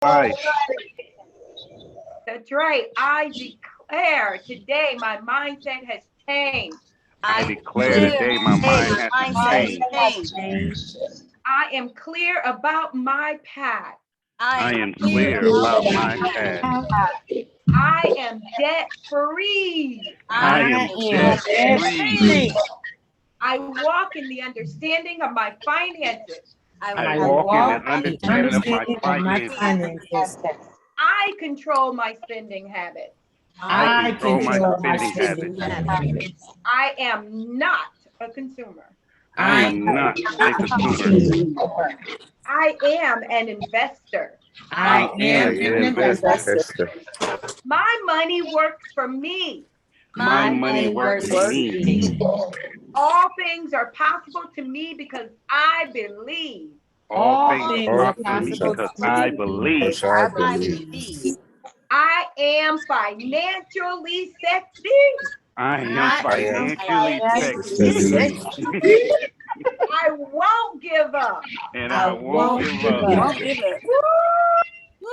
life. That's right. I declare today my mindset has changed. I I declare declare today my today mind my has to mindset has change. changed. I am clear about my path. I I am am clear clear about about my my path. path. I am debt free. I I am am debt debt free. free. I walk in the understanding of my finances. I I walk walk in in the the understanding of my understanding of my finances. finances. I control my spending habits. I I control my control my spending habits. spending habits. I am not a consumer. I I am not a am consumer. I am an investor. I I am am an an investor. investor. My money works for me. My My money money works works for for me. me. All things are possible to me because I believe. All All things are things are possible to me possible because to I me believe. because I believe. I am financially sexy. I am I am financially financially sexy. sexy. I won't give up. And I I won't won't give give up. up. Woo!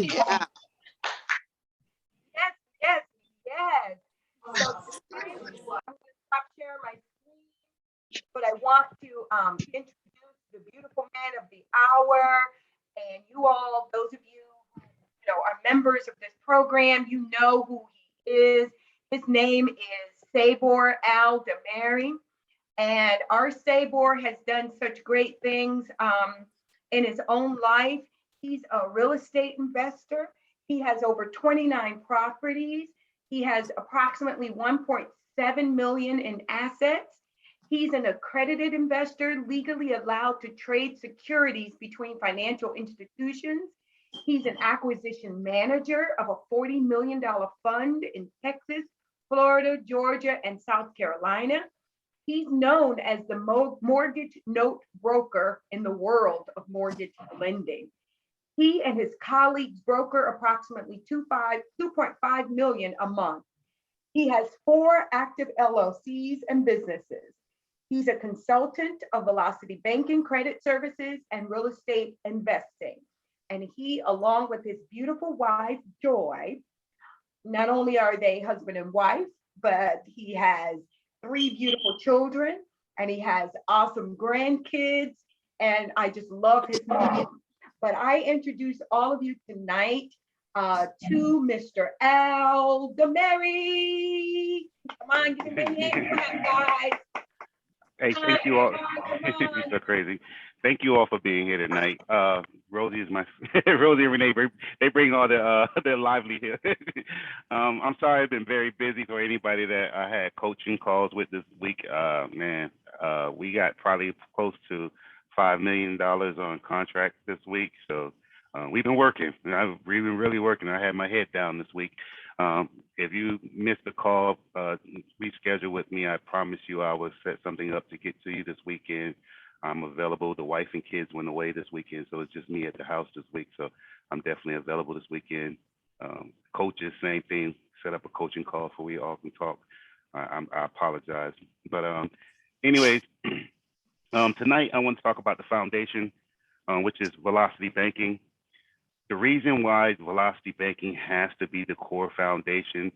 Yeah. Yes, yes, yes. So today I'm going to stop sharing my screen, but I want to introduce the beautiful man of the hour, and you all, those of you who are members of this program, you know who he is. His name is Sabor Al Damari. And our Sabor has done such great things in his own life. He's a real estate investor. He has over 29 properties. He has approximately 1.7 million in assets. He's an accredited investor, legally allowed to trade securities between financial institutions. He's an acquisition manager of a $40 million fund in Texas, Florida, Georgia, and South Carolina. He's known as the mortgage note broker in the world of mortgage lending. He and his colleagues broker approximately 2.5 million a month. He has 4 active LLCs and businesses. He's a consultant of Velocity Banking Credit Services and real estate investing. And he, along with his beautiful wife, Joy, not only are they husband and wife, but he has 3 beautiful children and he has awesome grandkids. And I just love his mom. But I introduce all of you tonight to Mr. Al Demary. Come on, give him a hand clap, guys. Hey, Come on, thank you all. come You're on. so crazy. Thank you all for being here tonight. Rosie is my Rosie and Renee. They bring all their lively here. I'm sorry I've been very busy for anybody that I had coaching calls with this week. Man, we got probably close to $5 million on contract this week. So we've been working. We've been really working. I had my head down this week. If you missed the call, reschedule with me. I promise you I will set something up to get to you this weekend. I'm available. The wife and kids went away this weekend, so it's just me at the house this week. So I'm definitely available this weekend. Coaches, same thing. Set up a coaching call so we all can talk. I apologize, but anyways, tonight I want to talk about the foundation, which is velocity banking. The reason why velocity banking has to be the core foundation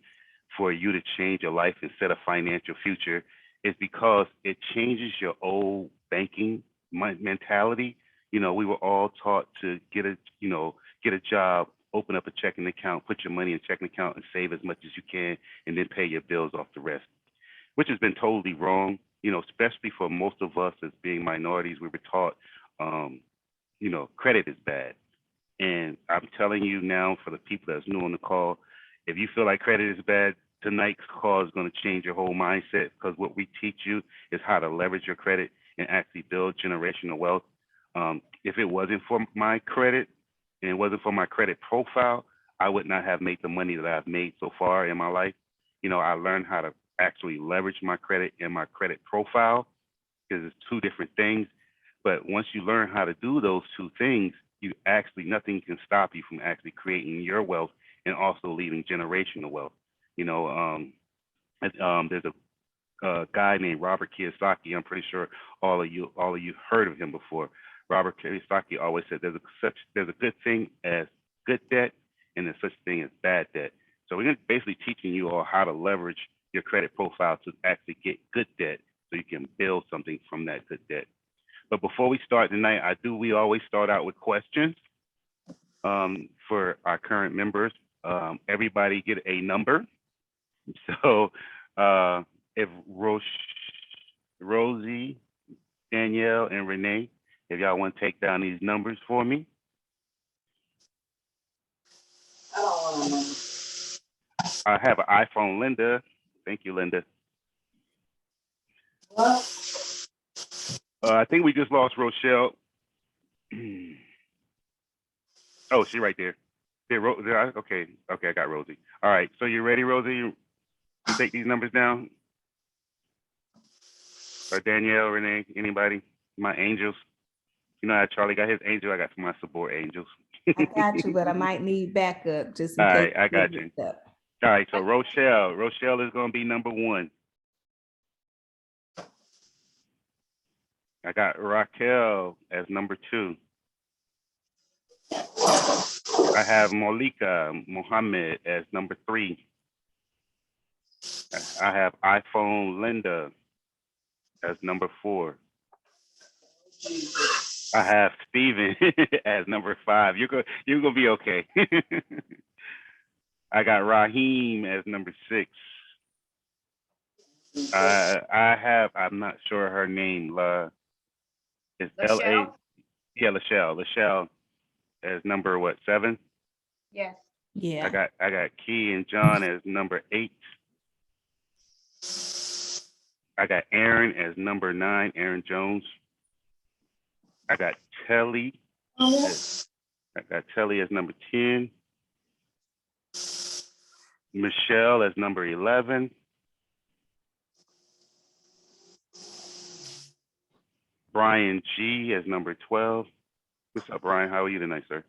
for you to change your life and set a financial future is because it changes your old banking mentality. We were all taught to get a job, open up a checking account, put your money in a checking account and save as much as you can and then pay your bills off the rest, which has been totally wrong. Especially for most of us as being minorities, we were taught, credit is bad. And I'm telling you now, for the people that's new on the call, if you feel like credit is bad, tonight's call is going to change your whole mindset because what we teach you is how to leverage your credit and actually build generational wealth. If it wasn't for my credit and it wasn't for my credit profile, I would not have made the money that I've made so far in my life. I learned how to actually leverage my credit and my credit profile because it's two different things. But once you learn how to do those two things, nothing can stop you from actually creating your wealth and also leaving generational wealth. There's a guy named Robert Kiyosaki. I'm pretty sure all of you heard of him before. Robert Kiyosaki always said there's a good thing as good debt, and there's such thing as bad debt. So we're basically teaching you all how to leverage your credit profile to actually get good debt, so you can build something from that good debt. But before we start tonight, we always start out with questions for our current members. Everybody get a number. So if Rosie, Danielle, and Renee, if y'all want to take down these numbers for me. I don't want to know. I have an iPhone, Linda. Thank you, Linda. What? I think we just lost Rochelle. Oh, she right there. Okay, I got Rosie. All right, so you ready, Rosie? You take these numbers down? Or Danielle, Renee, anybody? My angels. You know how Charlie got his angel? I got my support angels. I got you, but I might need backup just in All case. right, I got get you. mixed up. All right, so Rochelle is going to be number 1. I got Raquel as number 2. I have Molika Mohammed as number 3. I have iPhone Linda as number 4. I have Steven as number 5. You're gonna be okay. I got Raheem as number 6. I'm not sure her name. It's Lachelle? Yeah, Lachelle as number 7? Yes. Yeah. I got Key and John as number 8. I got Aaron as number 9, Aaron Jones. I got Telly. I got Telly as number 10. Michelle as number 11. Brian G as number 12. What's up, Brian? How are you tonight, sir?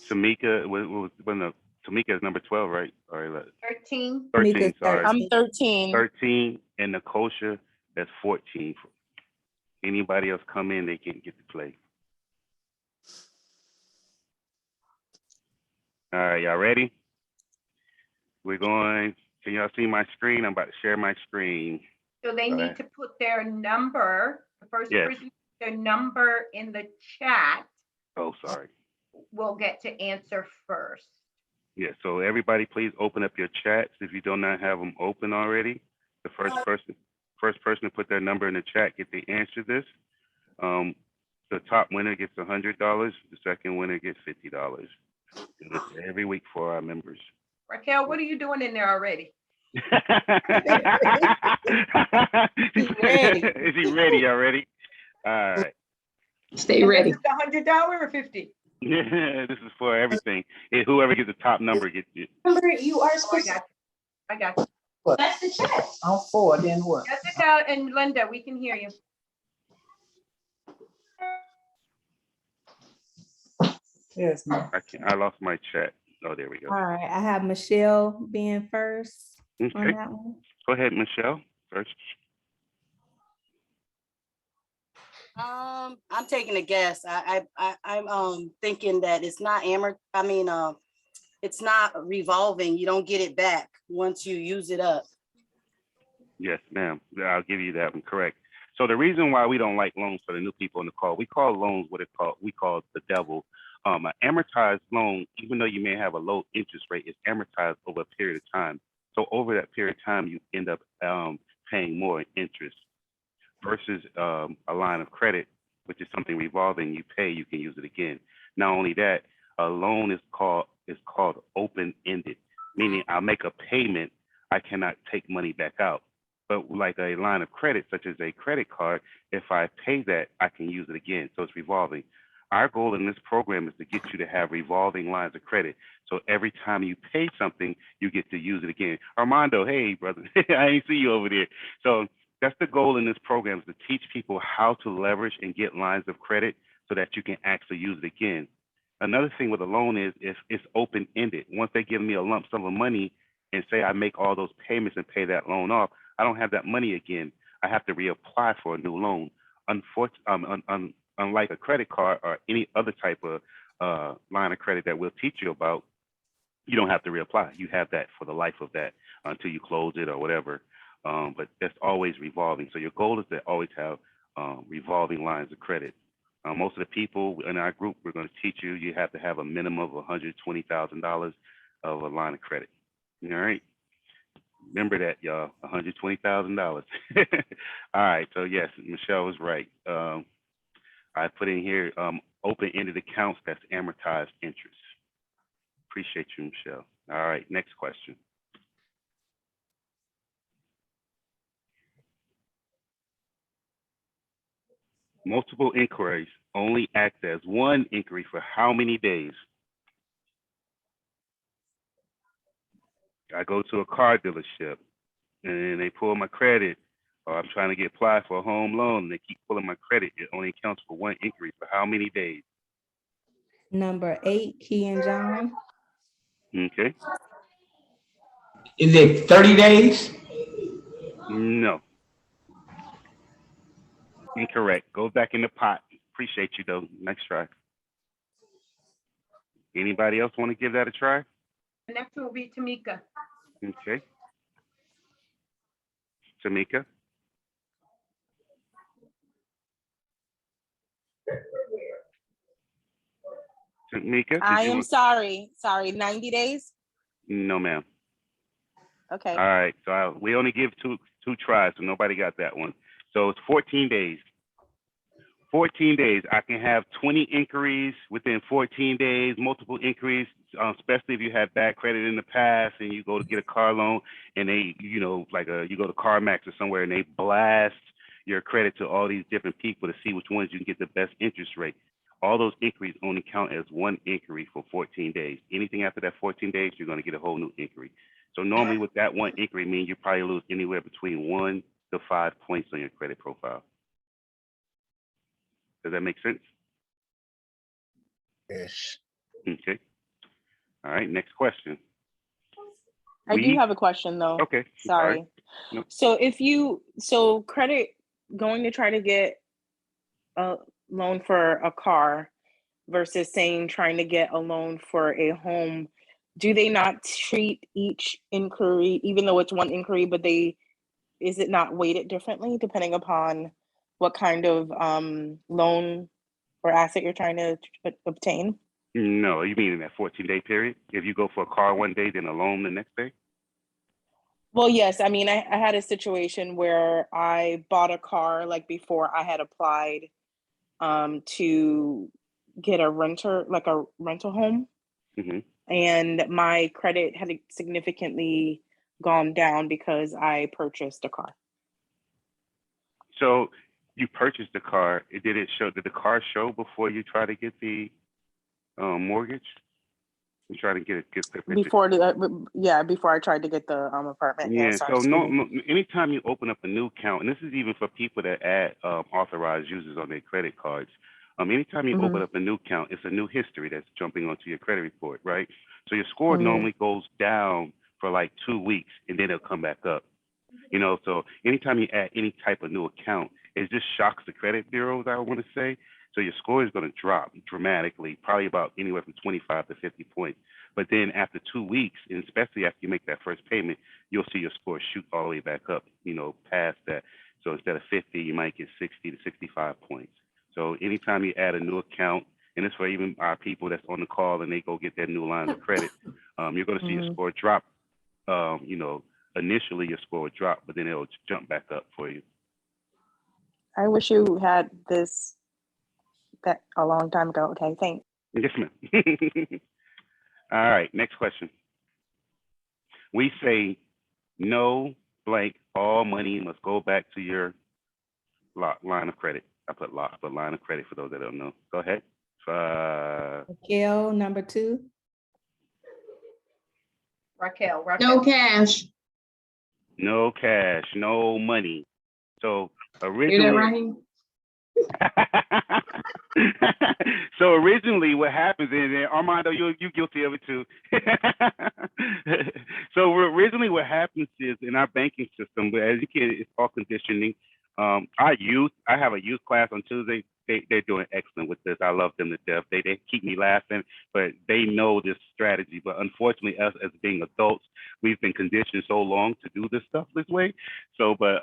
Tamika, Tamika is number 12, right? All right, 13. 13, Tamika's sorry. 13. I'm 13. 13, and Nakosha, that's 14. Anybody else come in, they can't get to play. All right, y'all ready? Can y'all see my screen? I'm about to share my screen. So they need to put their number, the first Yes. person, their number in the chat Oh, sorry. will get to answer first. Yeah, so everybody please open up your chats if you do not have them open already. The first person to put their number in the chat get to answer this. The top winner gets $100. The second winner gets $50. Do this every week for our members. Raquel, what are you doing in there already? She's ready. Is he ready already? All right. Stay And ready. This is $100 or 50? Yeah, this is for everything. Whoever gets the top number gets it. Remember, you are Oh, supposed to. I got you. That's the chat. I'm 4, then what? Jessica and Linda, we can hear you. Yes, ma'am. I lost my chat. Oh, there we go. All right. I have Michelle being first on Okay, that one. go ahead, Michelle. First. I'm taking a guess. I'm thinking that it's not it's not revolving. You don't get it back once you use it up. Yes, ma'am. I'll give you that one correct. So the reason why we don't like loans for the new people in the call, we call loans we call the devil. An amortized loan, even though you may have a low interest rate, is amortized over a period of time. So over that period of time, you end up paying more interest versus a line of credit, which is something revolving. You pay, you can use it again. Not only that, a loan is called open-ended, meaning I'll make a payment, I cannot take money back out. But like a line of credit, such as a credit card, if I pay that, I can use it again. So it's revolving. Our goal in this program is to get you to have revolving lines of credit. So every time you pay something, you get to use it again. Armando, hey, brother, I ain't see you over there. So that's the goal in this program, is to teach people how to leverage and get lines of credit so that you can actually use it again. Another thing with a loan is if it's open-ended. Once they give me a lump sum of money and say I make all those payments and pay that loan off, I don't have that money again. I have to reapply for a new loan. unlike a credit card or any other type of line of credit that we'll teach you about, you don't have to reapply. You have that for the life of that until you close it or whatever. But that's always revolving. So your goal is to always have revolving lines of credit. Most of the people in our group, we're going to teach you, you have to have a minimum of $120,000 of a line of credit. All right. Remember that, y'all, $120,000. All right. So yes, Michelle was right. I put in here open-ended accounts, that's amortized interest. Appreciate you, Michelle. All right, next question. Multiple inquiries only act as one inquiry for how many days? I go to a car dealership and they pull my credit, or I'm trying to get applied for a home loan and they keep pulling my credit. It only counts for one inquiry for how many days? Number 8, Key and John. Okay. Is it 30 days? No. Incorrect. Go back in the pot. Appreciate you though. Next try. Anybody else want to give that a try? The next one will be Tamika. Okay. Tamika? Tamika? I am sorry. 90 days? No, ma'am. Okay. All right. So we only give two tries, so nobody got that one. So it's 14 days. 14 days. I can have 20 inquiries within 14 days, multiple inquiries, especially if you have bad credit in the past and you go to get a car loan and they, you know, like you go to CarMax or somewhere and they blast your credit to all these different people to see which ones you can get the best interest rate. All those inquiries only count as one inquiry for 14 days. Anything after that 14 days, you're going to get a whole new inquiry. So normally with that one inquiry, mean you probably lose anywhere between 1 to 5 points on your credit profile. Does that make sense? Yes. Okay. All right, next question. I do have a question though. Okay. Sorry. No. So credit going to try to get a loan for a car versus saying trying to get a loan for a home, do they not treat each inquiry, even though it's one inquiry, but is it not weighted differently depending upon what kind of loan or asset you're trying to obtain? No, you mean in that 14-day period? If you go for a car one day, then a loan the next day? Well, yes. I mean, I had a situation where I bought a car like before I had applied to get a rental home. Mm-hmm. And my credit had significantly gone down because I purchased a car. So you purchased the car. Did the car show before you try to get the mortgage? You try to get before I tried to get the apartment. Yeah. So anytime you open up a new account, and this is even for people that add authorized users on their credit cards. Anytime you open up a new account, it's a new history that's jumping onto your credit report, right? So your score normally goes down for like 2 weeks, and then it'll come back up. You know, so anytime you add any type of new account, it just shocks the credit bureaus, I want to say. So your score is going to drop dramatically, probably about anywhere from 25 to 50 points. But then after 2 weeks, and especially after you make that first payment, you'll see your score shoot all the way back up, you know, past that. So instead of 50, you might get 60 to 65 points. So anytime you add a new account, and it's for even our people that's on the call and they go get their new line of credit, you're going to see your score drop. You know, initially your score would drop, but then it'll jump back up for you. I wish you had that a long time ago. Okay, thanks. Yes, ma'am. All right, next question. We say no blank, all money must go back to your line of credit. I put line of credit for those that don't know. Go ahead. Raquel, number 2. Raquel. No cash. No cash, no money. So Hear that, Raheem? So originally what happens is, and Armando, you guilty of it too. So originally what happens is in our banking system, as you can, it's all conditioning. Our youth, I have a youth class on Tuesday. They're doing excellent with this. I love them to death. They keep me laughing, but they know this strategy. But unfortunately, us as being adults, we've been conditioned so long to do this stuff this way. So, but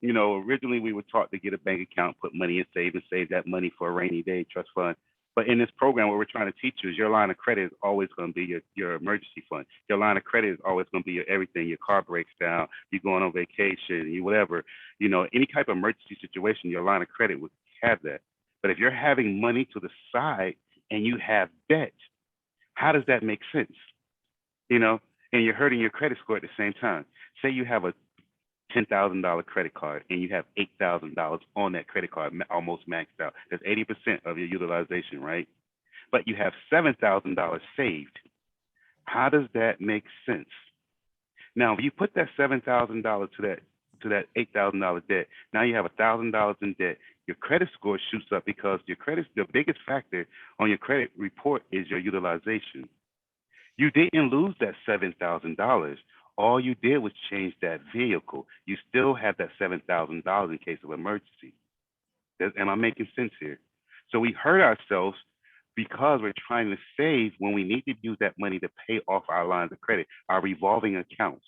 you know, originally we were taught to get a bank account, put money in, save that money for a rainy day trust fund. But in this program, what we're trying to teach you is your line of credit is always going to be your emergency fund. Your line of credit is always going to be your everything. Your car breaks down, you're going on vacation, you whatever. You know, any type of emergency situation, your line of credit would have that. But if you're having money to the side and you have debt, how does that make sense? You know, and you're hurting your credit score at the same time. Say you have a $10,000 credit card and you have $8,000 on that credit card, almost maxed out. That's 80% of your utilization, right? But you have $7,000 saved. How does that make sense? Now, if you put that $7,000 to that $8,000 debt, now you have $1,000 in debt. Your credit score shoots up because the biggest factor on your credit report is your utilization. You didn't lose that $7,000. All you did was change that vehicle. You still have that $7,000 in case of emergency. Am I making sense here? So we hurt ourselves because we're trying to save when we need to use that money to pay off our lines of credit, our revolving accounts.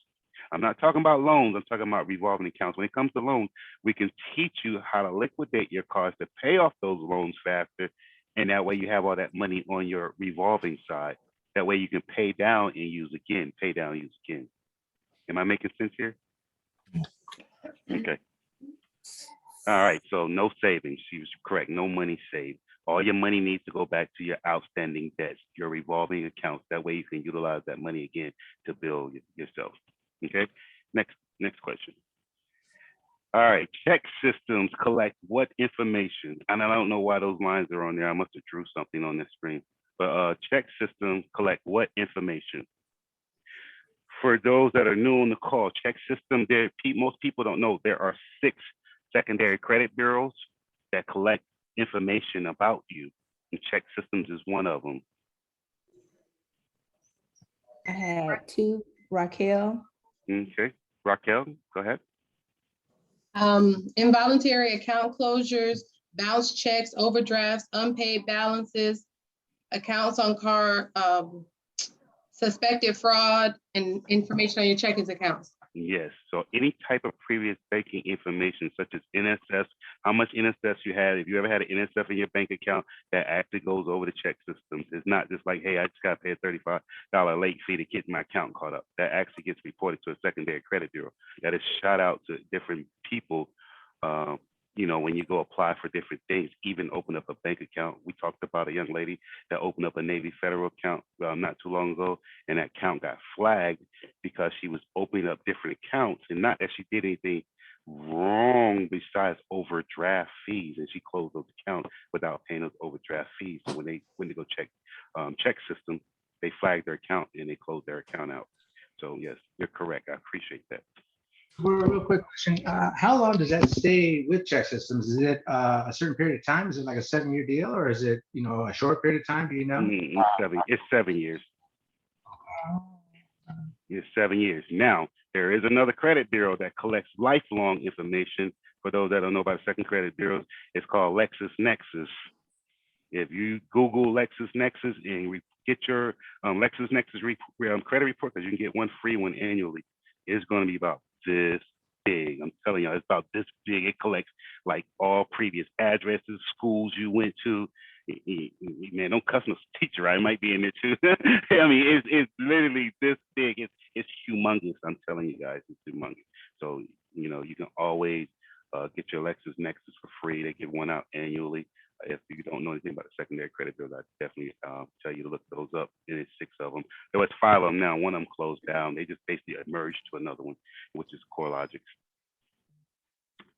I'm not talking about loans, I'm talking about revolving accounts. When it comes to loans, we can teach you how to liquidate your cards to pay off those loans faster. And that way you have all that money on your revolving side. That way you can pay down and use again, pay down and use again. Am I making sense here? Okay. All right, so no savings. She was correct, no money saved. All your money needs to go back to your outstanding debts, your revolving accounts. That way you can utilize that money again to build yourself. Okay, next question. All right, check systems collect what information? And I don't know why those lines are on there. I must have drew something on this screen. But check systems collect what information? For those that are new on the call, check system, most people don't know there are 6 secondary credit bureaus that collect information about you. And check systems is one of them. I had 2, Raquel. Okay, Raquel, go ahead. Involuntary account closures, bounce checks, overdrafts, unpaid balances, accounts on card, suspected fraud, and information on your checking accounts. Yes, so any type of previous banking information such as NSF, how much NSF you had, if you ever had an NSF in your bank account, that actually goes over the check systems. It's not just like, hey, I just got to pay a $35 late fee to get my account caught up. That actually gets reported to a secondary credit bureau. That is shot out to different people. You know, when you go apply for different things, even open up a bank account. We talked about a young lady that opened up a Navy Federal account not too long ago, and that account got flagged because she was opening up different accounts, and not that she did anything wrong besides overdraft fees, and she closed those accounts without paying those overdraft fees. So when they go check system, they flagged their account and they closed their account out. So yes, you're correct. I appreciate that. Real quick question. How long does that stay with check systems? Is it a certain period of time? Is it like a 7-year deal, or is it, you know, a short period of time? Do you know? It's 7 years. It's 7 years. Now, there is another credit bureau that collects lifelong information. For those that don't know about second credit bureaus, it's called LexisNexis. If you Google LexisNexis and get your LexisNexis credit report, because you can get one free one annually, it's going to be about this big. I'm telling you, it's about this big. It collects like all previous addresses, schools you went to. Man, don't cuss no teacher. I might be in there too. I mean, it's literally this big. It's humongous. I'm telling you guys, it's humongous. So you know, you can always get your LexisNexis for free. They give one out annually. If you don't know anything about the secondary credit bureau, I definitely tell you to look those up. And it's 6 of them. There was 5 of them now. One of them closed down. They just basically merged to another one, which is CoreLogic.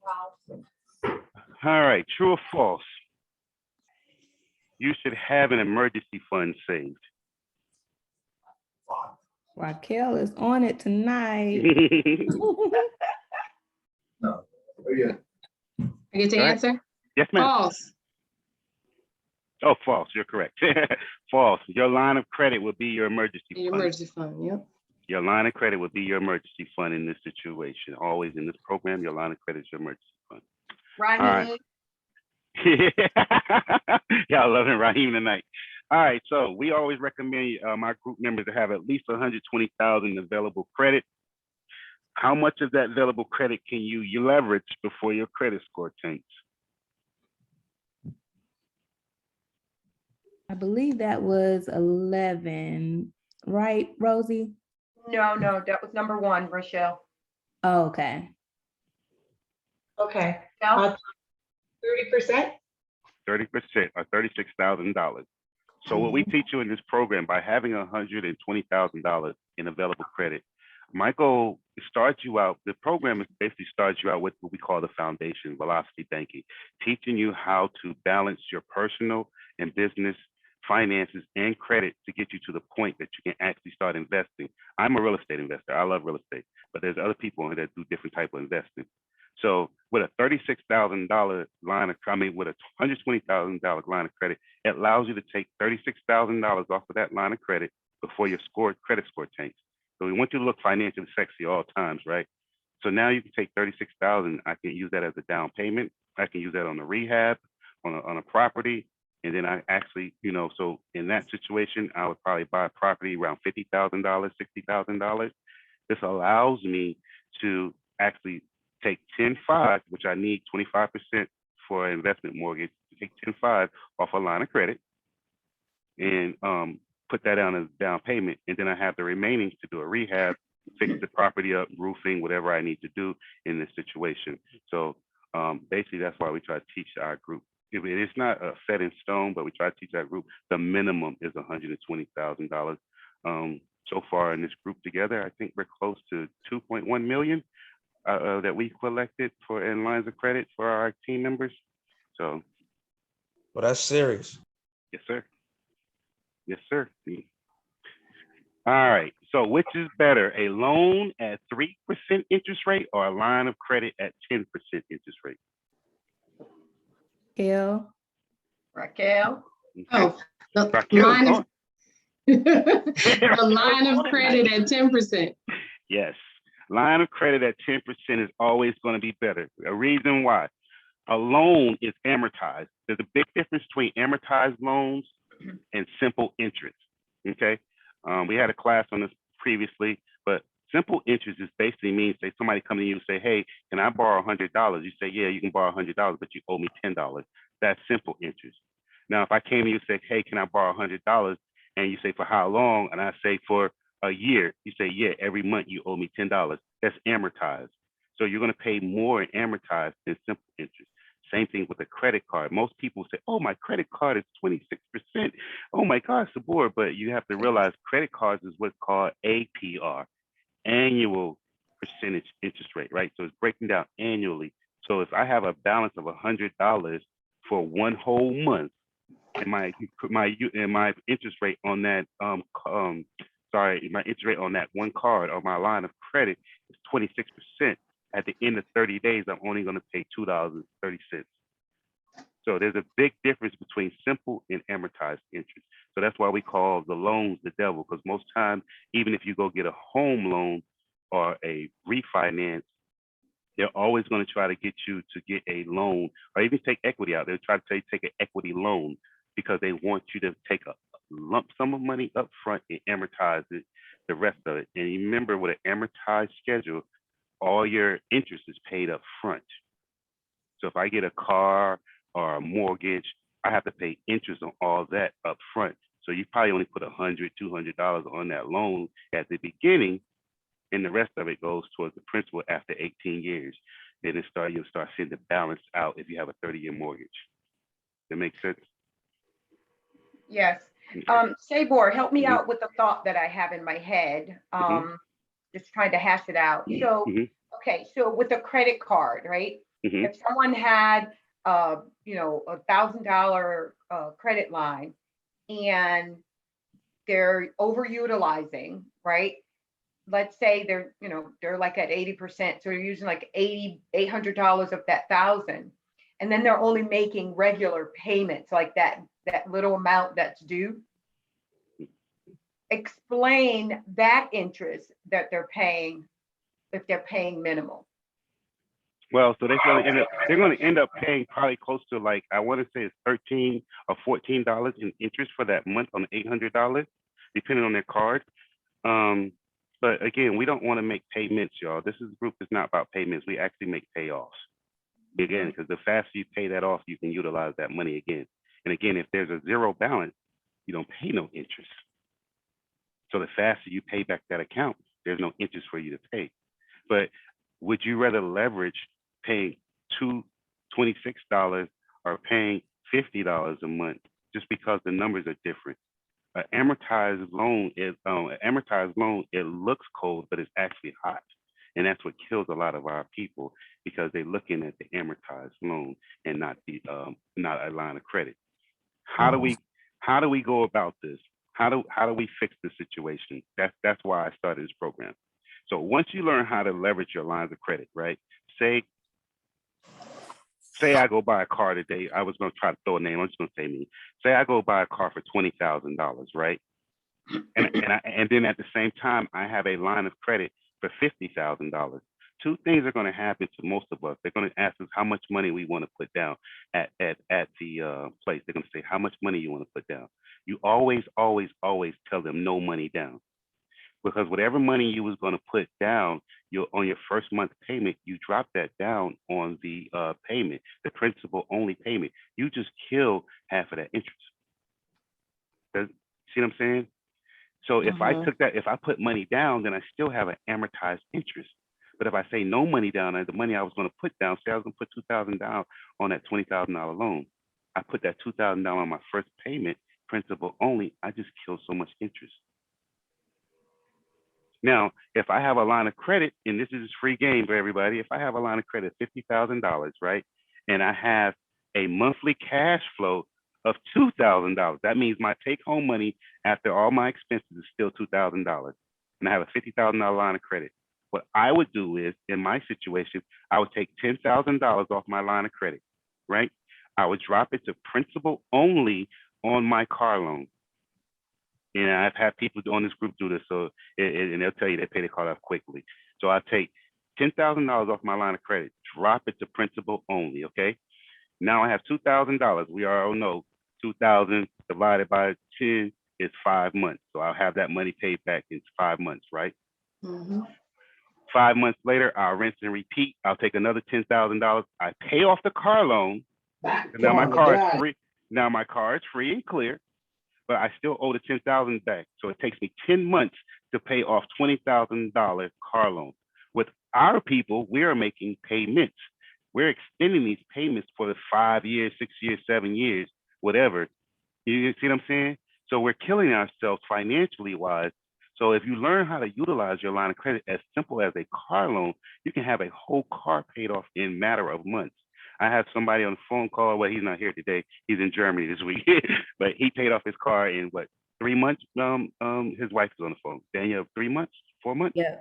Wow. All right, true or false? You should have an emergency fund saved. Raquel is on it tonight. No. Oh, yeah. I get to All right. answer? Yes, ma'am. False. Oh, false. You're correct. False. Your line of credit would be your emergency Your fund. emergency fund, yep. Your line of credit would be your emergency fund in this situation. Always in this program, your line of credit is your emergency fund. Raheem, Y'all loving Raheem tonight. All right, so we always recommend my group members to have at least 120,000 available credit. How much of that available credit can you leverage before your credit score tanks? I believe that was 11, right, Rosie? no, that was number one, Rochelle. Oh, okay. Okay. Mel? 30%? 30% or $36,000. So what we teach you in this program, by having $120,000 in available credit, my goal is start you out. The program is basically starts you out with what we call the foundation, velocity banking, teaching you how to balance your personal and business finances and credit to get you to the point that you can actually start investing. I'm a real estate investor. I love real estate, but there's other people that do different type of investing. So with a $36,000 line of, with a $120,000 line of credit, it allows you to take $36,000 off of that line of credit before your credit score tanks. So we want you to look financially sexy all times, right? So now you can take $36,000. I can use that as a down payment. I can use that on a rehab, on a property, and then I actually, so in that situation, I would probably buy a property around $50,000, $60,000. This allows me to actually take 10.5, which I need 25% for an investment mortgage, take 10.5 off a line of credit and put that down as down payment. And then I have the remaining to do a rehab, fix the property up, roofing, whatever I need to do in this situation. So basically that's why we try to teach our group. It's not set in stone, but we try to teach our group the minimum is $120,000. So far in this group together, I think we're close to 2.1 million that we collected in lines of credit for our team members. So, Well, that's serious. yes, sir. Yes, sir. All right. So, which is better, a loan at 3% interest rate or a line of credit at 10% interest rate? Raquel? Oh, the Raquel, line go of, the line of credit at 10%. Yes. Line of credit at 10% is always going to be better. A reason why. A loan is amortized. There's a big difference between amortized loans and simple interest. Okay. We had a class on this previously, but simple interest is basically means, say somebody come to you and say, hey, can I borrow $100? You say, yeah, you can borrow $100, but you owe me $10. That's simple interest. Now, if I came to you and said, hey, can I borrow $100? And you say, for how long? And I say, for a year. You say, yeah, every month you owe me $10. That's amortized. So you're going to pay more in amortized than simple interest. Same thing with a credit card. Most people say, oh, my credit card is 26%. Oh my God, Sabor. But you have to realize credit cards is what's called APR, annual percentage interest rate, right? So it's breaking down annually. So if I have a balance of $100 for one whole month, and my interest rate on that my interest rate on that one card or my line of credit is 26%. At the end of 30 days, I'm only going to pay $2.30. So there's a big difference between simple and amortized interest. So that's why we call the loans the devil, because most times, even if you go get a home loan or a refinance, they're always going to try to get you to get a loan or even take equity out. They'll try to say take an equity loan because they want you to take a lump sum of money up front and amortize it, the rest of it. And you remember, with an amortized schedule, all your interest is paid up front. So if I get a car or a mortgage, I have to pay interest on all that up front. So you probably only put $100, $200 on that loan at the beginning, and the rest of it goes towards the principal after 18 years. Then you'll start seeing the balance out if you have a 30-year mortgage. That makes sense? Yes. Sabor, help me out with the thought that I have in my head. Just trying to hash it out. So, okay, so with a credit card, right? If someone had, $1,000 credit line and they're overutilizing, right? Let's say they're like at 80%, so they're using like $800 of that 1,000, and then they're only making regular payments, like that little amount that's due. Explain that interest that they're paying if they're paying minimal. Well, so they're going to end up paying probably close to, like, I want to say it's $13 or $14 in interest for that month on the $800, depending on their card. But again, we don't want to make payments, y'all. This group is not about payments. We actually make payoffs. Again, because the faster you pay that off, you can utilize that money again. And again, if there's a zero balance, you don't pay no interest. So the faster you pay back that account, there's no interest for you to pay. But would you rather leverage paying $26 or paying $50 a month just because the numbers are different? An amortized loan it looks cold, but it's actually hot. And that's what kills a lot of our people, because they're looking at the amortized loan and not a line of credit. How do we go about this? How do we fix the situation? That's why I started this program. So once you learn how to leverage your lines of credit, right? Say I go buy a car today. I was going to try to throw a name. I'm just going to say me. Say I go buy a car for $20,000, right? And then at the same time, I have a line of credit for $50,000. Two things are going to happen to most of us. They're going to ask us how much money we want to put down at the place. They're going to say how much money you want to put down. You always tell them no money down, because whatever money you was going to put down on your first month payment, you drop that down on the payment, the principal only payment. You just kill half of that interest. See what I'm saying? So if I put money down, then I still have an amortized interest. But if I say no money down, and the money I was going to put down, say I was going to put $2,000 down on that $20,000 loan, I put that $2,000 down on my first payment, principal only, I just killed so much interest. Now, if I have a line of credit, and this is free game for everybody, if I have a line of credit, $50,000, right, and I have a monthly cash flow of $2,000, that means my take-home money after all my expenses is still $2,000, and I have a $50,000 line of credit. What I would do is, in my situation, I would take $10,000 off my line of credit, right? I would drop it to principal only on my car loan. And I've had people on this group do this, so and they'll tell you they pay the car off quickly. So I take $10,000 off my line of credit, drop it to principal only, okay? Now I have $2,000. We all know 2,000 divided by 10 is 5 months. So I'll have that money paid back in 5 months, right? 5 months later, I'll rinse and repeat. I'll take another $10,000. I pay off the car loan. And now my car is free. Now my car is free and clear, but I still owe the $10,000 back. So it takes me 10 months to pay off $20,000 car loan. With our people, we are making payments. We're extending these payments for the 5 years, 6 years, 7 years, whatever. You see what I'm saying? So we're killing ourselves financially wise. So if you learn how to utilize your line of credit as simple as a car loan, you can have a whole car paid off in a matter of months. I have somebody on the phone call. Well, he's not here today. He's in Germany this week, but he paid off his car in what, 3 months? His wife is on the phone. Danielle, 3 months, 4 months? Yeah.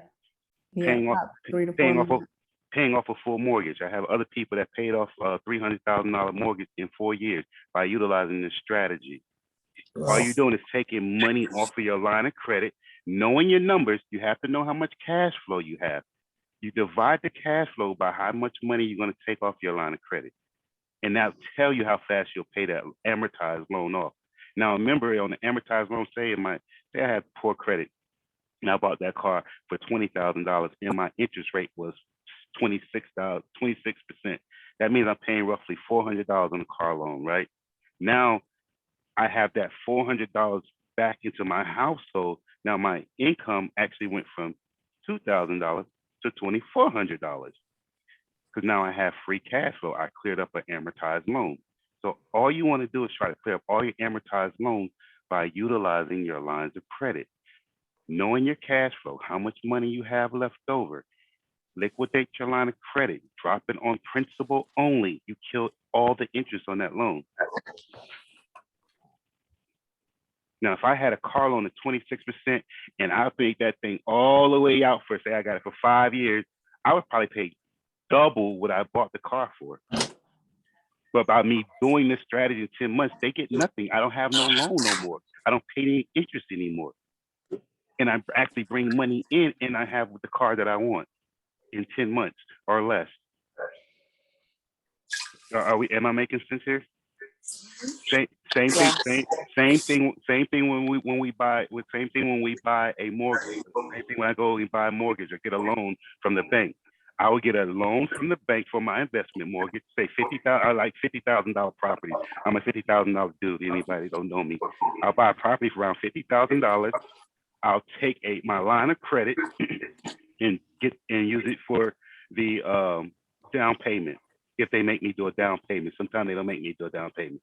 Paying off, about 3 to 4 months. paying off a full mortgage. I have other people that paid off a $300,000 mortgage in 4 years by utilizing this strategy. All you're doing is taking money off of your line of credit. Knowing your numbers, you have to know how much cash flow you have. You divide the cash flow by how much money you're going to take off your line of credit. And that'll tell you how fast you'll pay that amortized loan off. Now, remember, on the amortized loan, say I had poor credit, and I bought that car for $20,000, and my interest rate was 26%. That means I'm paying roughly $400 on the car loan, right? Now, I have that $400 back into my household. Now my income actually went from $2,000 to $2,400 because now I have free cash flow. I cleared up an amortized loan. So all you want to do is try to clear up all your amortized loans by utilizing your lines of credit. Knowing your cash flow, how much money you have left over, liquidate your line of credit, drop it on principal only. You kill all the interest on that loan. Now, if I had a car loan of 26% and I paid that thing all the way out for, say I got it for 5 years, I would probably pay double what I bought the car for. But by me doing this strategy in 10 months, they get nothing. I don't have no loan no more. I don't pay any interest anymore. And I actually bring money in and I have the car that I want in 10 months or less. Are we? Am I making sense here? Same, same thing. Yes. Same thing when we buy. With same thing when we buy a mortgage. Same thing when I go and buy a mortgage or get a loan from the bank. I would get a loan from the bank for my investment mortgage. Say 50,000. I like $50,000 properties. I'm a $50,000 dude. Anybody don't know me? I'll buy a property for around $50,000. I'll take my line of credit and use it for the down payment. If they make me do a down payment, sometimes they don't make me do a down payment.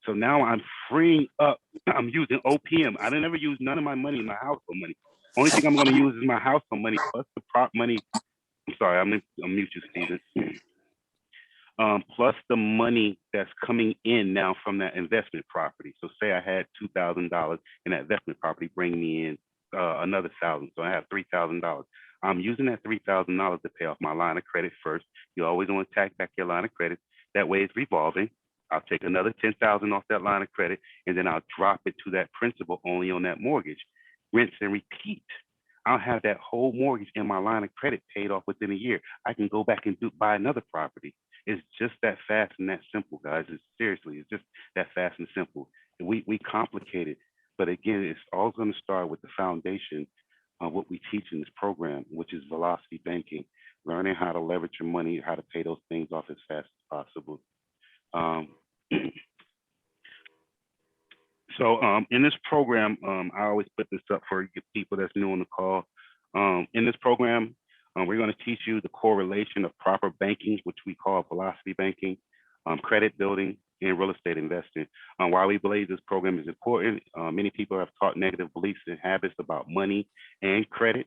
So now I'm freeing up. I'm using OPM. I didn't ever use none of my money in my household money. Only thing I'm going to use is my household money plus the prop money. I'm sorry, I'm mute you, Steven. Plus the money that's coming in now from that investment property. So say I had $2,000 and that investment property bring me in another $1,000. So I have $3,000. I'm using that $3,000 to pay off my line of credit first. You always want to tack back your line of credit. That way it's revolving. I'll take another $10,000 off that line of credit, and then I'll drop it to that principal only on that mortgage. Rinse and repeat. I'll have that whole mortgage in my line of credit paid off within a year. I can go back and buy another property. It's just that fast and that simple, guys. It's just that fast and simple. We complicate it, but again, it's all going to start with the foundation of what we teach in this program, which is velocity banking, learning how to leverage your money, how to pay those things off as fast as possible. So in this program, I always put this up for people that's new on the call. In this program, we're going to teach you the correlation of proper banking, which we call velocity banking, credit building, and real estate investing. Why we believe this program is important, many people have taught negative beliefs and habits about money and credit.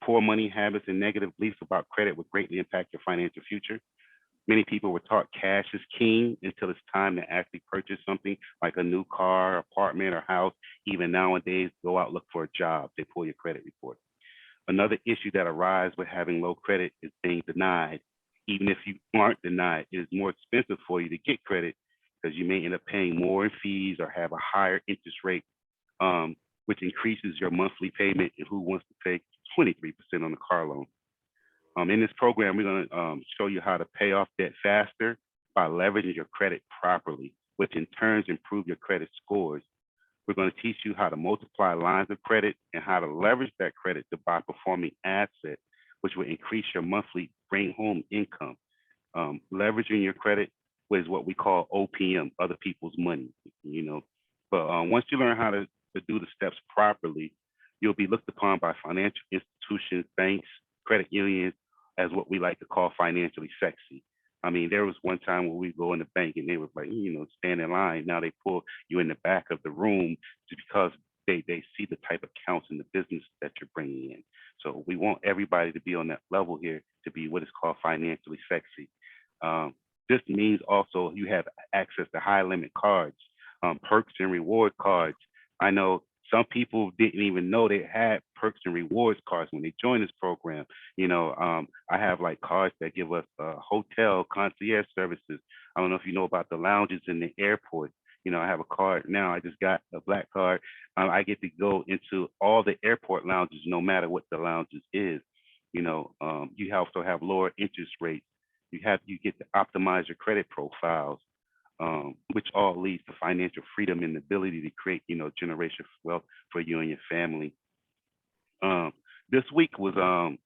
Poor money habits and negative beliefs about credit would greatly impact your financial future. Many people were taught cash is king until it's time to actually purchase something like a new car, apartment, or house. Even nowadays, go out, look for a job. They pull your credit report. Another issue that arises with having low credit is being denied. Even if you aren't denied, it is more expensive for you to get credit because you may end up paying more in fees or have a higher interest rate, which increases your monthly payment. And who wants to pay 23% on the car loan? In this program, we're going to show you how to pay off debt faster by leveraging your credit properly, which in turn improve your credit scores. We're going to teach you how to multiply lines of credit and how to leverage that credit to buy performing assets, which will increase your monthly bring home income. Leveraging your credit is what we call OPM, other people's money, you know. But once you learn how to do the steps properly, you'll be looked upon by financial institutions, banks, credit unions, as what we like to call financially sexy. I mean, there was one time where we go in the bank and they were like, stand in line. Now they pull you in the back of the room just because they see the type of accounts in the business that you're bringing in. So we want everybody to be on that level here to be what is called financially sexy. This means also you have access to high limit cards, perks and reward cards. I know some people didn't even know they had perks and rewards cards when they joined this program. I have like cards that give us hotel concierge services. I don't know if you know about the lounges in the airport. I have a card now. I just got a black card. I get to go into all the airport lounges, no matter what the lounges is. You also have lower interest rates. You get to optimize your credit profiles. Which all leads to financial freedom and the ability to create, generational wealth for you and your family. This week was,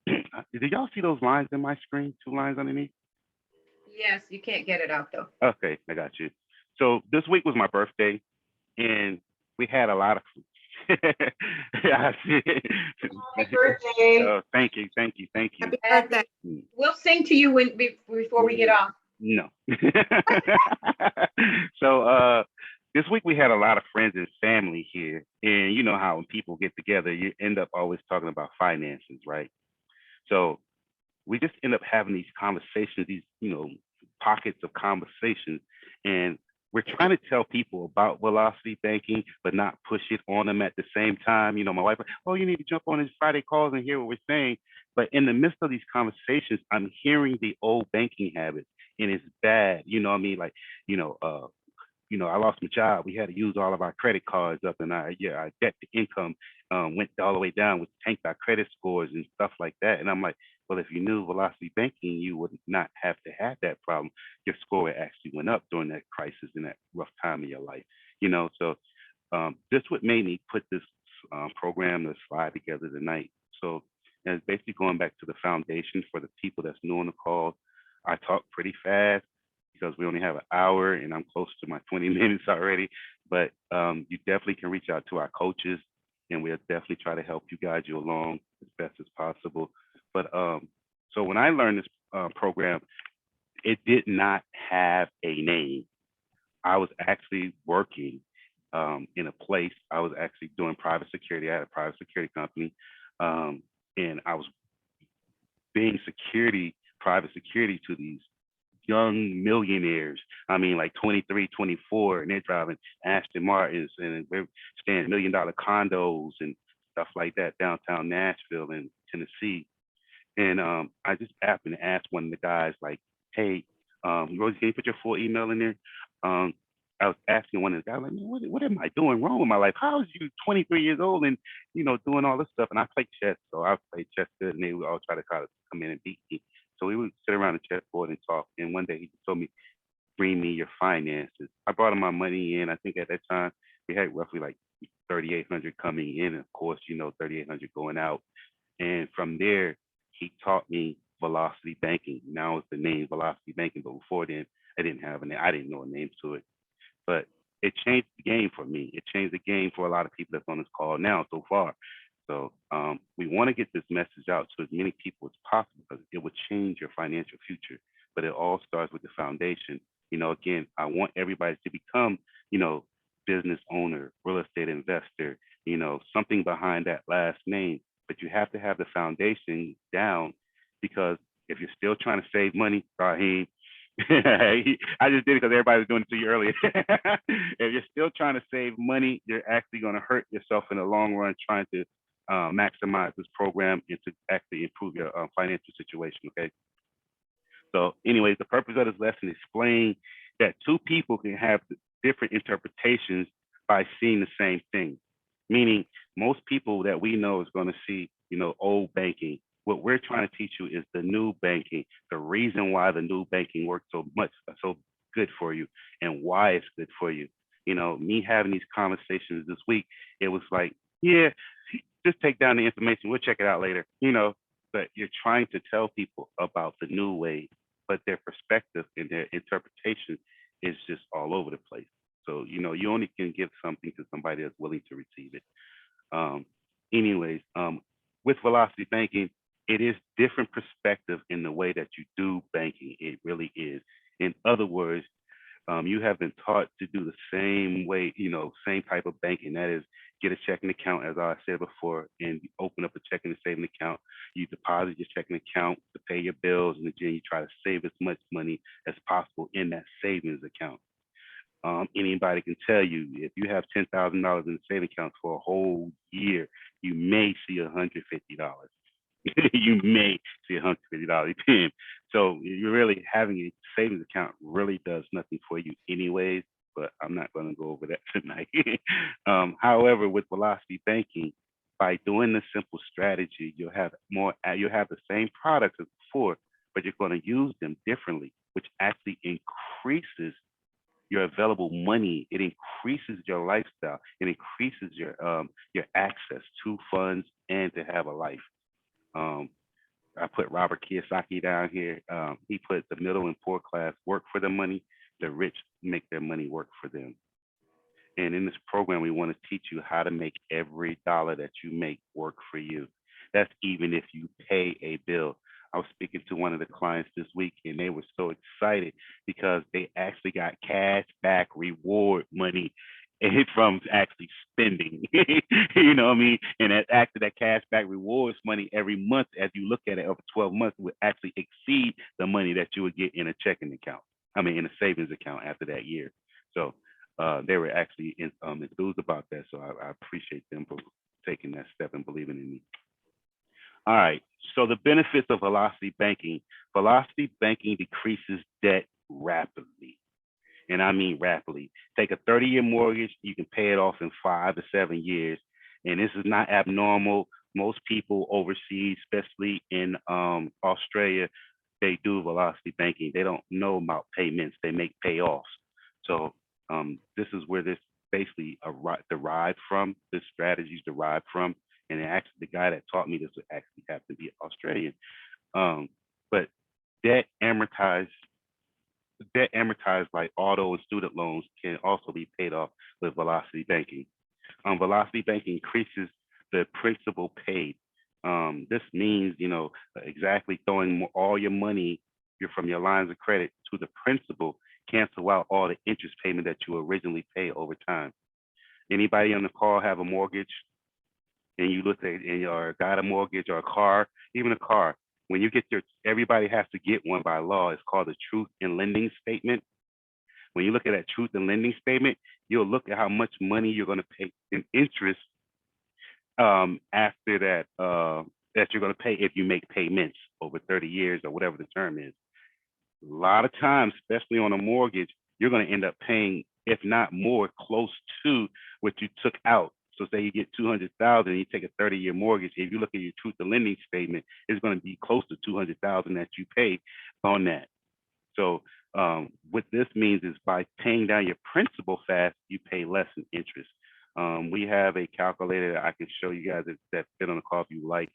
did y'all see those lines in my screen? 2 lines underneath? Yes, you can't get it out though. Okay, I got you. So this week was my birthday, and we had a lot of food. Happy birthday. Thank you. Happy birthday. We'll sing to you before we get off. No. So this week we had a lot of friends and family here, and you know how when people get together, you end up always talking about finances, right? So we just end up having these conversations, these pockets of conversations, and we're trying to tell people about velocity banking, but not push it on them at the same time. My wife, oh, you need to jump on his Friday calls and hear what we're saying. But in the midst of these conversations, I'm hearing the old banking habits, and it's bad. I lost my job. We had to use all of our credit cards up, and our debt to income went all the way down, which tanked our credit scores and stuff like that. And I'm like, Well, if you knew velocity banking, you would not have to have that problem. Your score actually went up during that crisis in that rough time of your life. So this what made me put this program, the slide together tonight. So, and it's basically going back to the foundation for the people that's new on the call. I talk pretty fast because we only have an hour and I'm close to my 20 minutes already. But you definitely can reach out to our coaches and we'll definitely try to help you guide you along as best as possible. But so when I learned this program, it did not have a name. I was actually working in a place. I was actually doing private security. I had a private security company, and I was being private security to these young millionaires. I mean, like 23, 24, and they're driving Aston Martins and they're staying $1 million condos and stuff like that downtown Nashville and Tennessee. And I just happened to ask one of the guys, like, hey, Rosie, can you put your full email in there? I was asking one of the guys, like, man, what am I doing wrong with my life? How is you 23 years old and, doing all this stuff? And I play chess, so I played chess good, and they would all try to come in and beat me. So we would sit around the chessboard and talk. And one day he just told me, bring me your finances. I brought him my money in. I think at that time we had roughly like 3,800 coming in, and of course, 3,800 going out. And from there, he taught me velocity banking. Now it's the name velocity banking, but before then, I didn't have a name. I didn't know a name to it. But it changed the game for me. It changed the game for a lot of people that's on this call now so far. So we want to get this message out to as many people as possible because it would change your financial future. But it all starts with the foundation. Again, I want everybody to become, business owner, real estate investor, something behind that last name. But you have to have the foundation down because if you're still trying to save money, Raheem, I just did it because everybody was doing it to you earlier. If you're still trying to save money, you're actually going to hurt yourself in the long run trying to maximize this program and to actually improve your financial situation. Okay. So, anyways, the purpose of this lesson is explain that two people can have different interpretations by seeing the same thing. Meaning, most people that we know is going to see, old banking. What we're trying to teach you is the new banking, the reason why the new banking works so good for you, and why it's good for you. Me having these conversations this week, it was like, yeah, just take down the information. We'll check it out later. But you're trying to tell people about the new way, but their perspective and their interpretation is just all over the place. So, you only can give something to somebody that's willing to receive it. Anyways, with velocity banking, it is different perspective in the way that you do banking. It really is. In other words, you have been taught to do the same way, same type of banking. That is, get a checking account, as I said before, and open up a checking and saving account. You deposit your checking account to pay your bills, and then you try to save as much money as possible in that savings account. Anybody can tell you if you have $10,000 in the savings account for a whole year, you may see $150. You may see $150 pin. So you're really having a savings account really does nothing for you anyways, but I'm not going to go over that tonight. However, with velocity banking, by doing the simple strategy, you'll have the same products as before, but you're going to use them differently, which actually increases your available money. It increases your lifestyle. It increases your access to funds and to have a life. I put Robert Kiyosaki down here. He put the middle and poor class work for the money. The rich make their money work for them. And in this program, we want to teach you how to make every dollar that you make work for you. That's even if you pay a bill. I was speaking to one of the clients this week, and they were so excited because they actually got cash back reward money from actually spending. You know what I mean? And after that cash back rewards money every month, as you look at it over 12 months, would actually exceed the money that you would get in a checking account. In a savings account after that year. So they were actually enthused about that. So I appreciate them for taking that step and believing in me. All right. So the benefits of velocity banking decreases debt rapidly. And I mean rapidly. Take a 30-year mortgage, you can pay it off in 5 to 7 years. And this is not abnormal most people overseas, especially in Australia, they do velocity banking. They don't know about payments. They make payoffs. So this is where this basically derived from. This strategy is derived from, and actually the guy that taught me this would actually have to be Australian. But debt amortized like auto and student loans can also be paid off with velocity banking. Velocity banking increases the principal paid. This means, exactly throwing all your money from your lines of credit to the principal, cancel out all the interest payment that you originally paid over time. Anybody on the call have a mortgage and you look at or got a mortgage or a car, even a car, when you get everybody has to get one by law. It's called a truth in lending statement. When you look at that truth in lending statement, you'll look at how much money you're going to pay in interest after that that you're going to pay if you make payments over 30 years or whatever the term is. A lot of times, especially on a mortgage, you're going to end up paying, if not more, close to what you took out. So say you get 200,000 and you take a 30-year mortgage. If you look at your truth in lending statement, it's going to be close to 200,000 that you pay on that. So what this means is by paying down your principal fast, you pay less in interest. We have a calculator that I can show you guys that fit on the call if you like,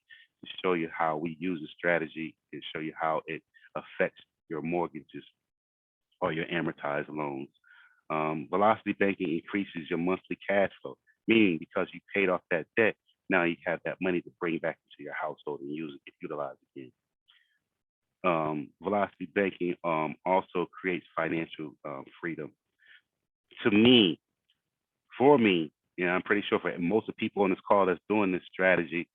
to show you how we use the strategy and show you how it affects your mortgages or your amortized loans. Velocity banking increases your monthly cash flow, meaning because you paid off that debt, now you have that money to bring back into your household and utilize again. Velocity banking also creates financial freedom. For me, I'm pretty sure for most of the people on this call that's doing this strategy,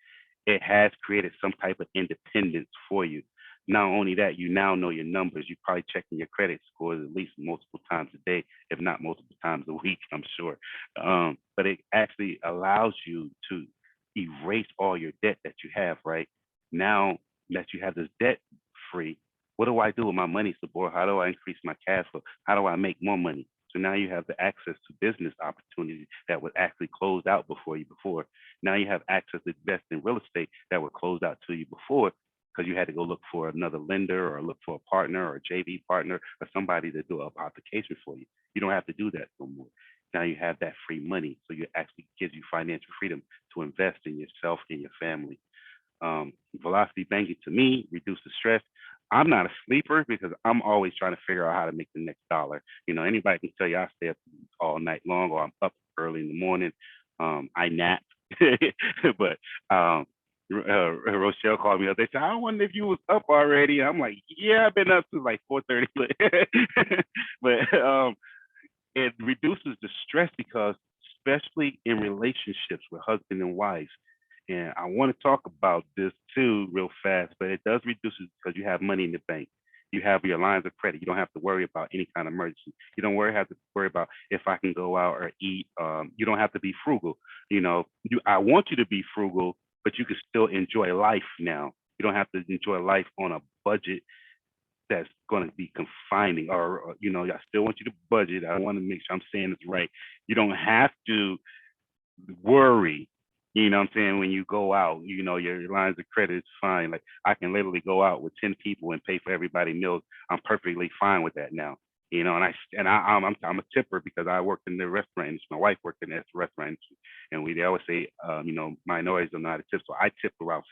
it has created some type of independence for you. Not only that, you now know your numbers. You're probably checking your credit scores at least multiple times a day, if not multiple times a week, I'm sure. But it actually allows you to erase all your debt that you have, right? Now that you have this debt free, what do I do with my money, Sabor? How do I increase my cash flow? How do I make more money? So now you have the access to business opportunities that would actually close out before. Now you have access to invest in real estate that would close out to you before, because you had to go look for another lender or look for a partner or a JV partner or somebody to do an application for you. You don't have to do that no more. Now you have that free money. So it actually gives you financial freedom to invest in yourself and your family. Velocity banking to me reduces stress. I'm not a sleeper because I'm always trying to figure out how to make the next dollar. Anybody can tell you I stay up all night long or I'm up early in the morning. I nap, but Rochelle called me up. They said, I wonder if you was up already. I'm like, yeah, I've been up since like 4:30. But it reduces the stress because, especially in relationships with husband and wives, and I want to talk about this too real fast, but it does reduce it because you have money in the bank. You have your lines of credit. You don't have to worry about any kind of emergency. You don't have to worry about if I can go out or eat. You don't have to be frugal. I want you to be frugal, but you can still enjoy life now. You don't have to enjoy life on a budget that's going to be confining, or I still want you to budget. I want to make sure I'm saying this right. You don't have to worry. What I'm saying? When you go out, your lines of credit is fine. Like I can literally go out with 10 people and pay for everybody meals. I'm perfectly fine with that now. And I'm a tipper because I worked in the restaurant industry. My wife worked in the restaurant industry, and they always say, minorities don't know how to tip. So I tip around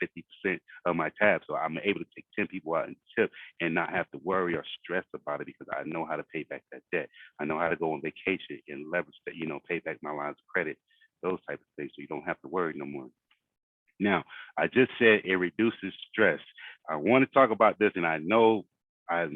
50% of my tab. So I'm able to take 10 people out and tip and not have to worry or stress about it because I know how to pay back that debt. I know how to go on vacation and leverage that, pay back my lines of credit. Those type of things, so you don't have to worry no more. Now, I just said it reduces stress. I want to talk about this, and I know I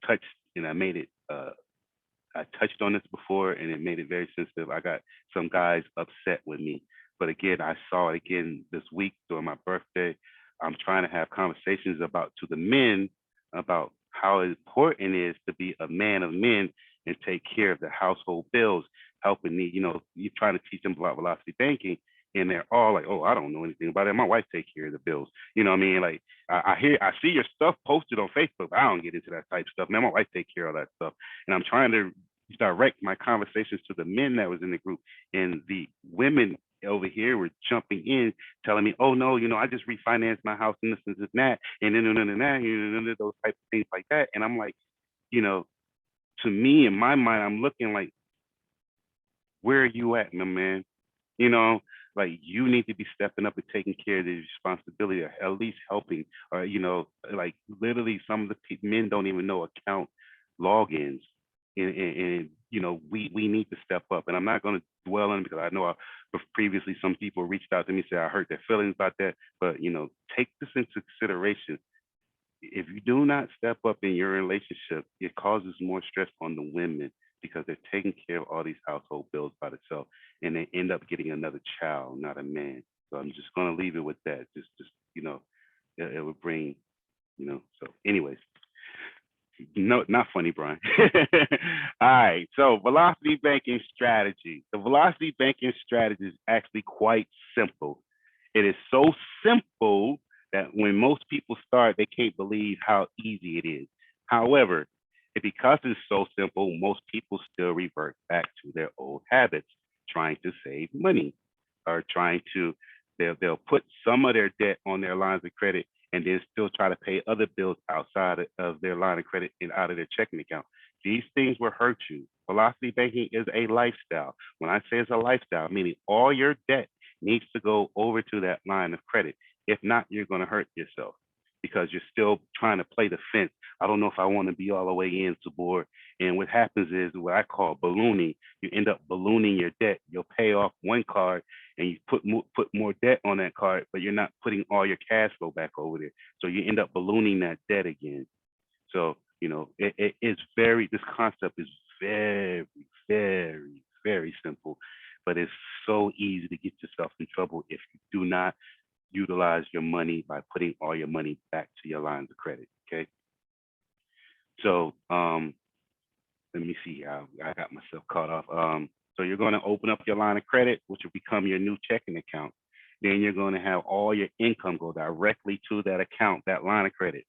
touched and I made it. I touched on this before, and it made it very sensitive. I got some guys upset with me, but again, I saw it again this week during my birthday. I'm trying to have conversations to the men about how important it is to be a man of men and take care of the household bills, helping me. You're trying to teach them about velocity banking, and they're all like, "Oh, I don't know anything about it. My wife takes care of the bills." You know what I mean? Like I see your stuff posted on Facebook. But I don't get into that type of stuff. Man, my wife takes care of that stuff, and I'm trying to direct my conversations to the men that was in the group, and the women over here were jumping in, telling me, "Oh no, I just refinanced my house and this and this and that, and then those type of things like that." And I'm like, you know, to me in my mind, I'm looking like, where are you at, my man? You know, like you need to be stepping up and taking care of the responsibility, or at least helping, or like literally some of the men don't even know account logins, and we need to step up. And I'm not going to dwell on it because I know previously some people reached out to me and said I hurt their feelings about that, but take this into consideration. If you do not step up in your relationship, it causes more stress on the women because they're taking care of all these household bills by themselves, and they end up getting another child, not a man. So I'm just going to leave it with that. Just it would bring, So, anyways, no, not funny, Brian. All right. So, velocity banking strategy. The velocity banking strategy is actually quite simple. It is so simple that when most people start, they can't believe how easy it is. However, because it's so simple, most people still revert back to their old habits, trying to save money, or trying to, they'll put some of their debt on their lines of credit and then still try to pay other bills outside of their line of credit and out of their checking account. These things will hurt you. Velocity banking is a lifestyle. When I say it's a lifestyle, meaning all your debt needs to go over to that line of credit. If not, you're going to hurt yourself because you're still trying to play the fence. I don't know if I want to be all the way in, Sabor. And what happens is what I call ballooning. You end up ballooning your debt. You'll pay off one card and you put more debt on that card, but you're not putting all your cash flow back over there. So you end up ballooning that debt again. So, it is this concept is very, very, very simple, but it's so easy to get yourself in trouble if you do not utilize your money by putting all your money back to your lines of credit. Okay. So let me see how I got myself caught off. So you're going to open up your line of credit, which will become your new checking account. Then you're going to have all your income go directly to that account, that line of credit,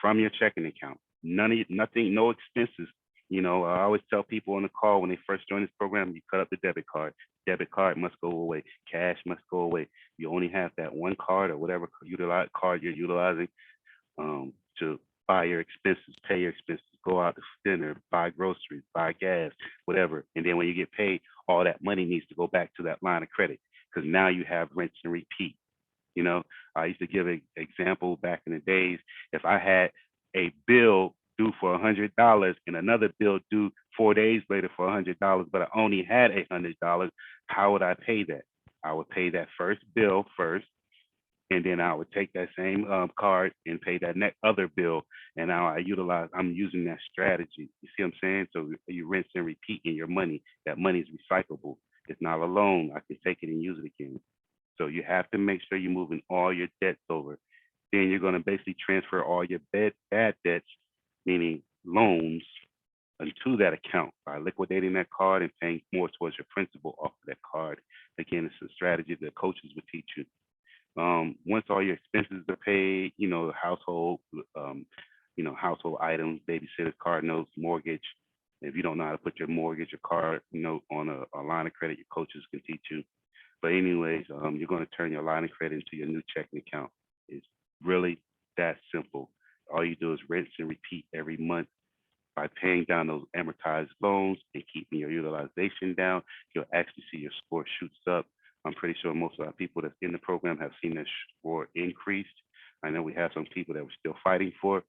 from your checking account. Nothing, no expenses. I always tell people on the call when they first join this program, you cut up the debit card. Debit card must go away. Cash must go away. You only have that one card or whatever card you're utilizing to buy your expenses, pay your expenses, go out to dinner, buy groceries, buy gas, whatever. And then when you get paid, all that money needs to go back to that line of credit because now you have rinse and repeat. I used to give an example back in the days. If I had a bill due for $100 and another bill due 4 days later for $100, but I only had $100, how would I pay that? I would pay that first bill first, and then I would take that same card and pay that next other bill. And now I'm using that strategy. You see what I'm saying? So you rinse and repeat in your money. That money is recyclable. It's not a loan. I can take it and use it again. So you have to make sure you're moving all your debts over. Then you're going to basically transfer all your bad debts, meaning loans, into that account by liquidating that card and paying more towards your principal off of that card. Again, it's a strategy that coaches would teach you. Once all your expenses are paid, household, household items, babysitters, card notes, mortgage. If you don't know how to put your mortgage or card note on a line of credit, your coaches can teach you. But anyways, you're going to turn your line of credit into your new checking account. It's really that simple. All you do is rinse and repeat every month. By paying down those amortized loans and keeping your utilization down, you'll actually see your score shoots up. I'm pretty sure most of our people that's in the program have seen their score increased. I know we have some people that we're still fighting for,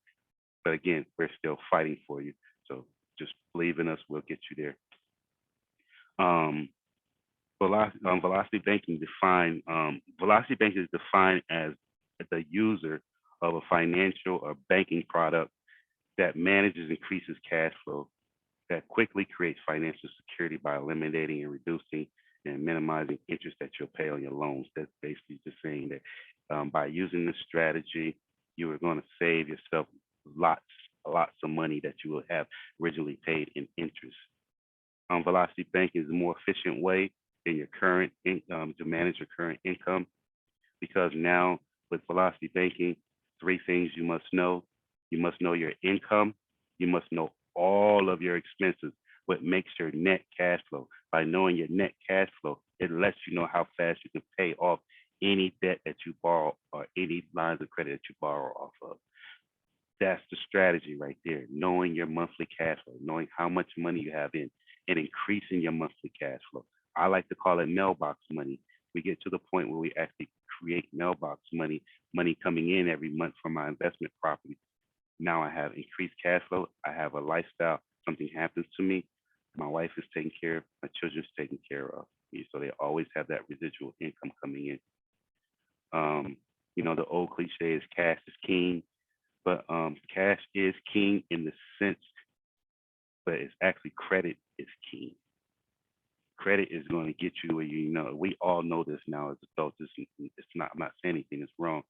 but again, we're still fighting for you. So just believe in us, we'll get you there. Velocity banking is defined as the user of a financial or banking product that manages and increases cash flow, that quickly creates financial security by eliminating and reducing and minimizing interest that you'll pay on your loans. That's basically just saying that by using this strategy, you are going to save yourself lots of money that you will have originally paid in interest. Velocity banking is a more efficient way than your current to manage your current income, because now with velocity banking, 3 things you must know. You must know your income. You must know all of your expenses, what makes your net cash flow. By knowing your net cash flow, It lets you know how fast you can pay off any debt that you borrow or any lines of credit that you borrow off of. That's the strategy right there. Knowing your monthly cash flow, knowing how much money you have in, and increasing your monthly cash flow. I like to call it mailbox money. We get to the point where we actually create mailbox money, money coming in every month from my investment property. Now I have increased cash flow. I have a lifestyle. Something happens to me, my wife is taken care of, my children's taken care of. So they always have that residual income coming in. The old cliche is cash is king, but cash is king in the sense, but it's actually credit is king. Credit is going to get you where we all know this now as adults. It's not, I'm not saying anything is wrong.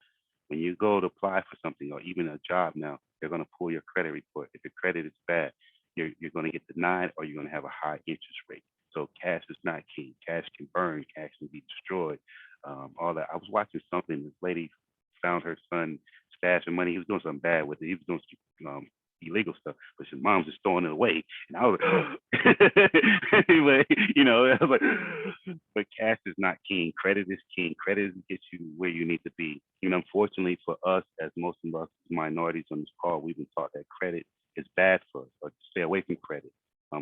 When you go to apply for something or even a job now, they're going to pull your credit report. If your credit is bad, you're going to get denied or you're going to have a high interest rate. So cash is not king. Cash can burn, cash can be destroyed. All that. I was watching something. This lady found her son stashing money. He was doing something bad with it. He was doing illegal stuff, but his mom's just throwing it away. And I was like, anyway, I was like, but cash is not king. Credit is king. Credit gets you where you need to be. Unfortunately for us, as most of us minorities on this call, we've been taught that credit is bad for us, or to stay away from credit.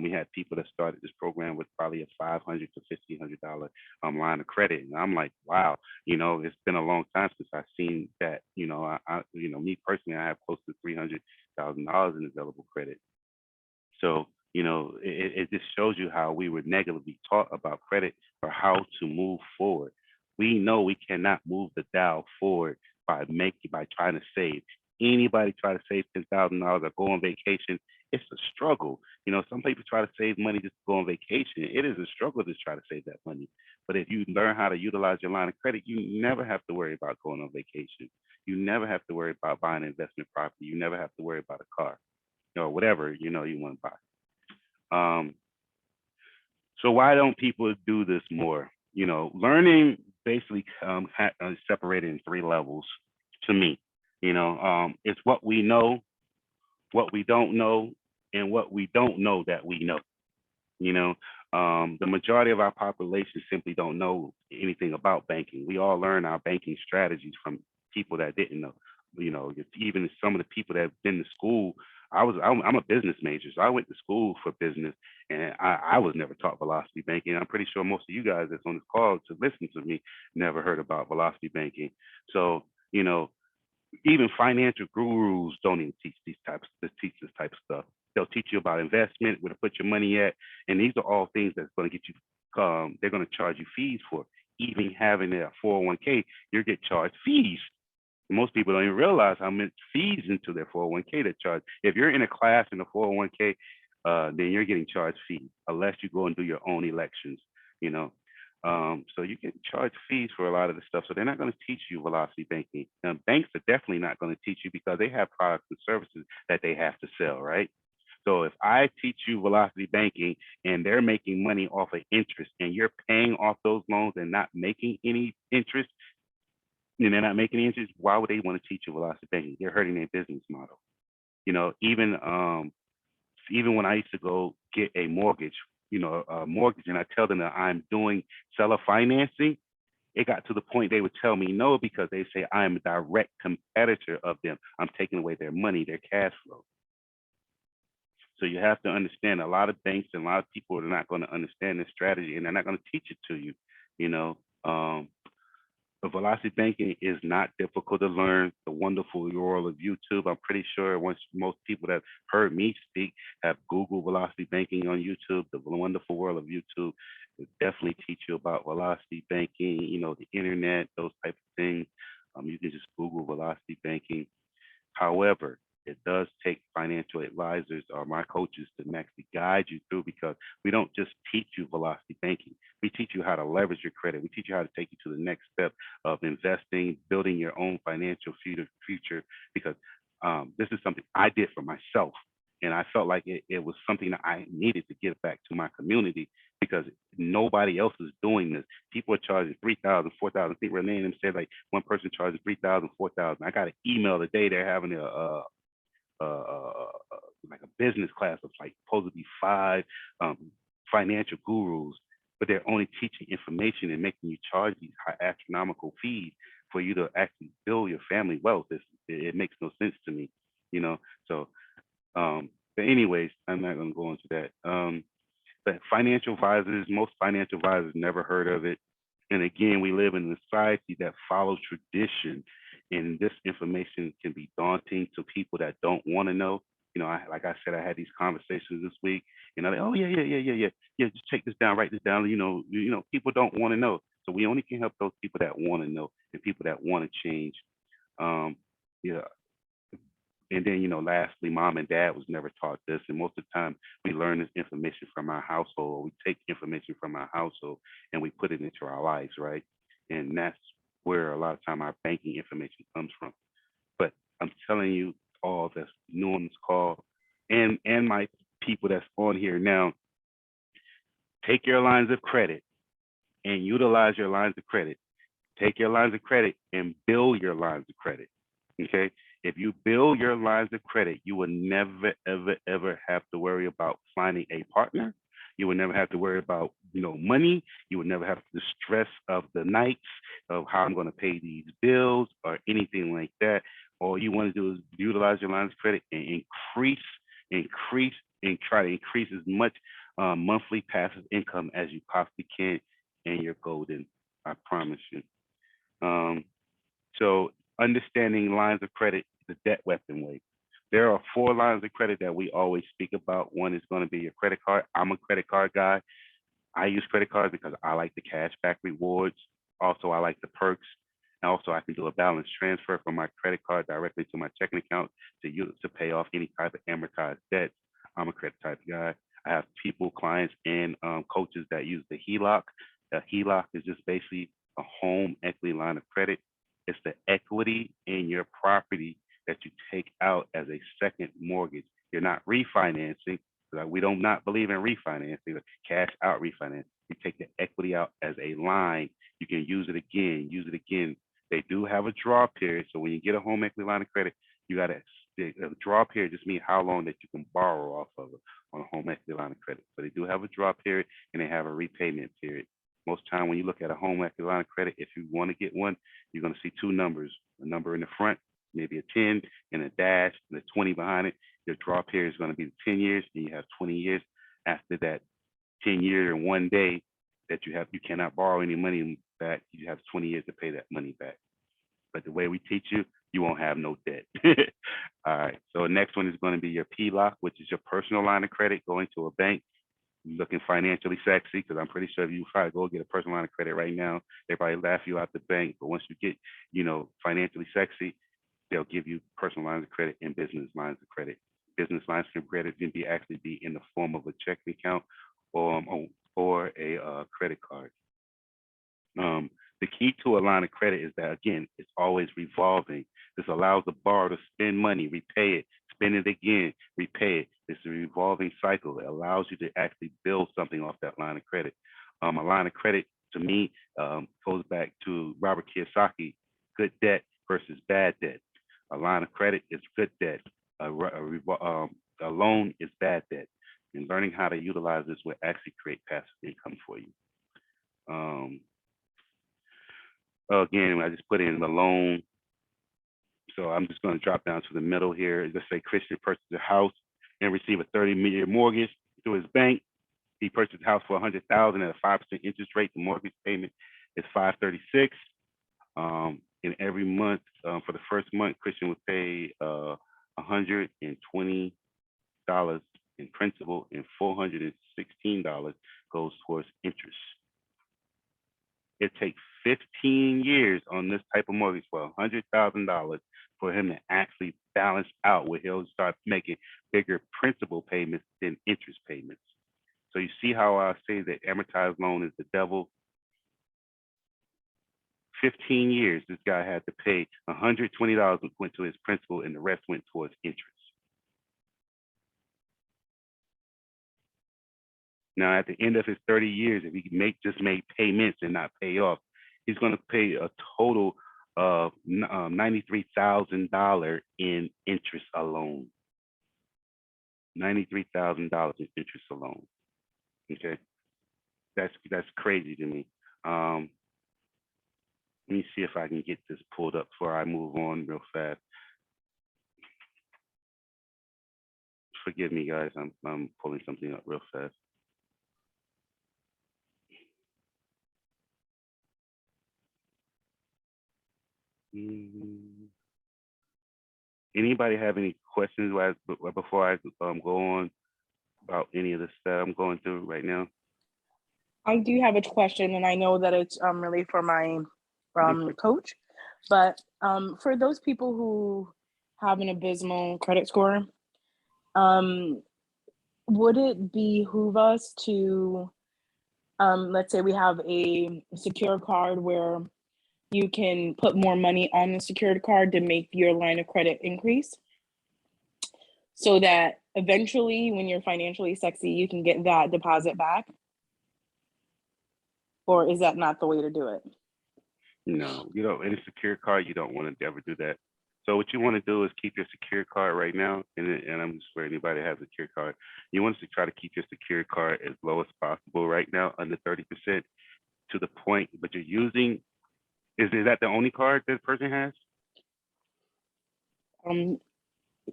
We had people that started this program with probably a $500 to $1,500 line of credit, and I'm like, wow, it's been a long time since I've seen that. Me personally, I have close to $300,000 in available credit. So, it just shows you how we were negatively taught about credit or how to move forward. We know we cannot move the dial forward by trying to save. Anybody try to save $10,000 or go on vacation, it's a struggle. Some people try to save money just to go on vacation. It is a struggle to try to save that money. But if you learn how to utilize your line of credit, you never have to worry about going on vacation. You never have to worry about buying an investment property. You never have to worry about a car or whatever you want to buy. So why don't people do this more? Learning basically separated in three levels to me. It's what we know, what we don't know, and what we don't know that we know. The majority of our population simply don't know anything about banking. We all learn our banking strategies from people that didn't know. Even some of the people that have been to school. I'm a business major, so I went to school for business, and I was never taught velocity banking. I'm pretty sure most of you guys that's on this call to listen to me never heard about velocity banking. So, even financial gurus don't even teach this type of stuff. They'll teach you about investment, where to put your money at, and these are all things that's going to get you. They're going to charge you fees for. Even having a 401k, you get charged fees. Most people don't even realize how much fees into their 401k they charge. If you're in a class in a 401k, then you're getting charged fees unless you go and do your own elections. So you get charged fees for a lot of the stuff. So they're not going to teach you velocity banking. Now, banks are definitely not going to teach you because they have products and services that they have to sell, right? So if I teach you velocity banking and they're making money off of interest and you're paying off those loans and not making any interest, and they're not making any interest, why would they want to teach you velocity banking? They're hurting their business model. Even when I used to go get a mortgage, and I tell them that I'm doing seller financing, it got to the point they would tell me no because they say I am a direct competitor of them. I'm taking away their money, their cash flow. So you have to understand a lot of banks and a lot of people are not going to understand this strategy and they're not going to teach it to you. But velocity banking is not difficult to learn. The wonderful world of YouTube. I'm pretty sure most people that heard me speak have Googled velocity banking on YouTube. The wonderful world of YouTube will definitely teach you about velocity banking, the internet, those types of things. You can just Google velocity banking. However, it does take financial advisors or my coaches to actually guide you through because we don't just teach you velocity banking. We teach you how to leverage your credit. We teach you how to take you to the next step of investing, building your own financial future because this is something I did for myself. And I felt like it was something that I needed to give back to my community because nobody else is doing this. People are charging $3,000, $4,000. People are naming them said like one person charges $3,000, $4,000. I got an email today. They're having like a business class of like supposed to be 5 financial gurus. but they're only teaching information and making you charge these high astronomical fees for you to actually build your family wealth. It makes no sense to me, you know. So, but anyways, I'm not going to go into that. But financial advisors, most financial advisors never heard of it. And again, we live in a society that follows tradition, and this information can be daunting to people that don't want to know. You know, like I said, I had these conversations this week, and I'm like, oh yeah, just take this down, write this down. People don't want to know, so we only can help those people that want to know and people that want to change. Um, yeah, and then, lastly, mom and dad was never taught this. And most of the time we learn this information from our household. We take information from our household and we put it into our lives, right? And that's where a lot of time our banking information comes from. But I'm telling you all that's new on this call and my people that's on here now, take your lines of credit and utilize your lines of credit. Take your lines of credit and build your lines of credit. Okay. If you build your lines of credit, you will never, ever, ever have to worry about finding a partner. You will never have to worry about, money. You will never have the stress of the nights of how I'm going to pay these bills or anything like that. All you want to do is utilize your lines of credit and increase, and try to increase as much monthly passive income as you possibly can, and you're golden. I promise you. So understanding lines of credit is a debt weapon way. There are 4 lines of credit that we always speak about. One is going to be your credit card. I'm a credit card guy. I use credit cards because I like the cash back rewards. Also, I like the perks. And also, I can do a balance transfer from my credit card directly to my checking account to pay off any type of amortized debt. I'm a credit type guy. I have people, clients, and coaches that use the Heloc. The Heloc is just basically a home equity line of credit. It's the equity in your property that you take out as a second mortgage. You're not refinancing. We don't not believe in refinancing, cash out refinance. You take the equity out as a line. You can use it again. They do have a draw period. So when you get a home equity line of credit, you got a draw period just means how long that you can borrow off of it on a home equity line of credit. So they do have a draw period and they have a repayment period. Most time when you look at a home equity line of credit, if you want to get one, you're going to see 2 numbers, a number in the front, maybe a 10 and a dash and a 20 behind it. Your draw period is going to be 10 years and you have 20 years. After that 10 year and 1 day that you cannot borrow any money back. You have 20 years to pay that money back. But the way we teach you, you won't have no debt. All right. So the next one is going to be your PLOC, which is your personal line of credit going to a bank. Looking financially sexy, because I'm pretty sure if you try to go get a personal line of credit right now, they probably laugh you out the bank. But once you get, financially sexy, they'll give you personal lines of credit and business lines of credit. Business lines of credit can actually be in the form of a checking account or a credit card. The key to a line of credit is that, again, it's always revolving. This allows the borrower to spend money, repay it, spend it again, repay it. It's a revolving cycle. It allows you to actually build something off that line of credit. A line of credit, to me, goes back to Robert Kiyosaki, good debt versus bad debt. A line of credit is good debt. A loan is bad debt. And learning how to utilize this will actually create passive income for you. Again, I just put in the loan. So I'm just going to drop down to the middle here. Let's say Christian purchased a house and received a 30-year mortgage through his bank. He purchased a house for $100,000 at a 5% interest rate. The mortgage payment is $536. And every month, for the first month, Christian would pay $120 in principal, and $416 goes towards interest. It takes 15 years on this type of mortgage for $100,000 for him to actually balance out where he'll start making bigger principal payments than interest payments. So you see how I say that amortized loan is the devil? 15 years, this guy had to pay $120 went to his principal and the rest went towards interest. Now, at the end of his 30 years, if he just make payments and not pay off, he's going to pay a total of $93,000 in interest alone. $93,000 in interest alone. Okay. that's crazy to me. Let me see if I can get this pulled up before I move on real fast. Forgive me, guys. I'm pulling something up real fast. Anybody have any questions before I go on about any of the stuff I'm going through right now? I do have a question, and I know that it's really for my coach, but for those people who have an abysmal credit score, would it behoove us to, let's say we have a secured card where you can put more money on the secured card to make your line of credit increase, so that eventually when you're financially sexy, you can get that deposit back? Or is that not the way to do it? No, you don't. In a secured card, you don't want to ever do that. So what you want to do is keep your secured card right now, and I'm just for anybody that has a secured card, you want to try to keep your secured card as low as possible right now, under 30%, to the point. But you're using, is that the only card this person has?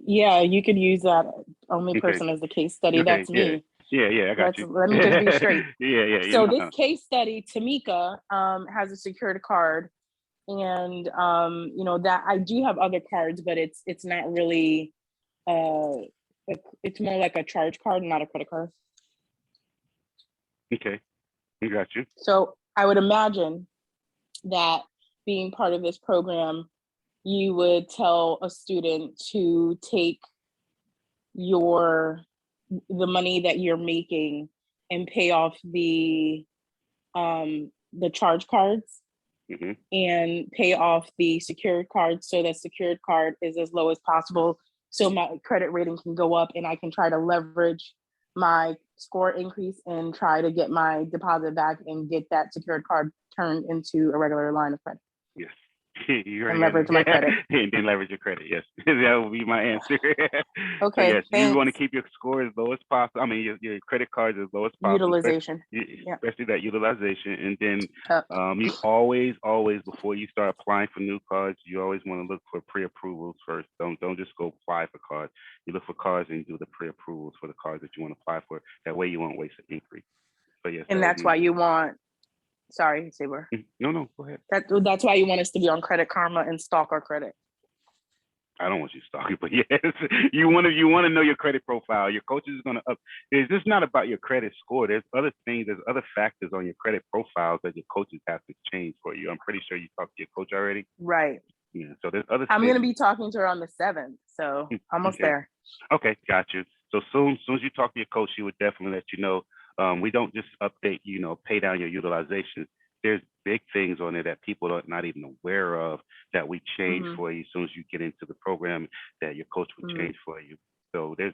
Yeah, you could use that only Okay. person as the case study. Okay, That's yeah. me. Yeah, I got you. Let me just be straight. Yeah. So this case study, Tamika has a secured card, and that I do have other cards, but it's not really it's more like a charge card, not a credit card. Okay, I got you. So I would imagine that being part of this program, you would tell a student to take the money that you're making and pay off the charge cards, and pay off the secured card, so that secured card is as low as possible, so my credit rating can go up and I can try to leverage my score increase and try to get my deposit back and get that secured card turned into a regular line of credit. Yes. You And leverage my credit. And then leverage your credit. Yes, that would be my answer. Okay. So yes, thanks. you want to keep your score as low as possible. I mean, your credit cards as low as possible. Utilization. Especially that utilization. And then you always, before you start applying for new cards, you always want to look for pre-approvals first. Don't just go apply for cards. You look for cards and do the pre-approvals for the cards that you want to apply for. That way you won't waste an increase. But yes, And that's why you want. Sorry, Saber. No, go ahead. That's why you want us to be on Credit Karma and stalk our credit. I don't want you stalking, but yes, you want to know your credit profile. Your coach is going to up. It's just not about your credit score. There's other things. There's other factors on your credit profiles that your coaches have to change for you. I'm pretty sure you talked to your coach already. Right. Yeah. So there's other. I'm going to be talking to her on the 7th, so almost there. Okay, got you. So soon as you talk to your coach, she would definitely let you know. We don't just update, pay down your utilization. There's big things on there that people are not even aware of that we change for you as soon as you get into the program, that your coach will change for you. So there's,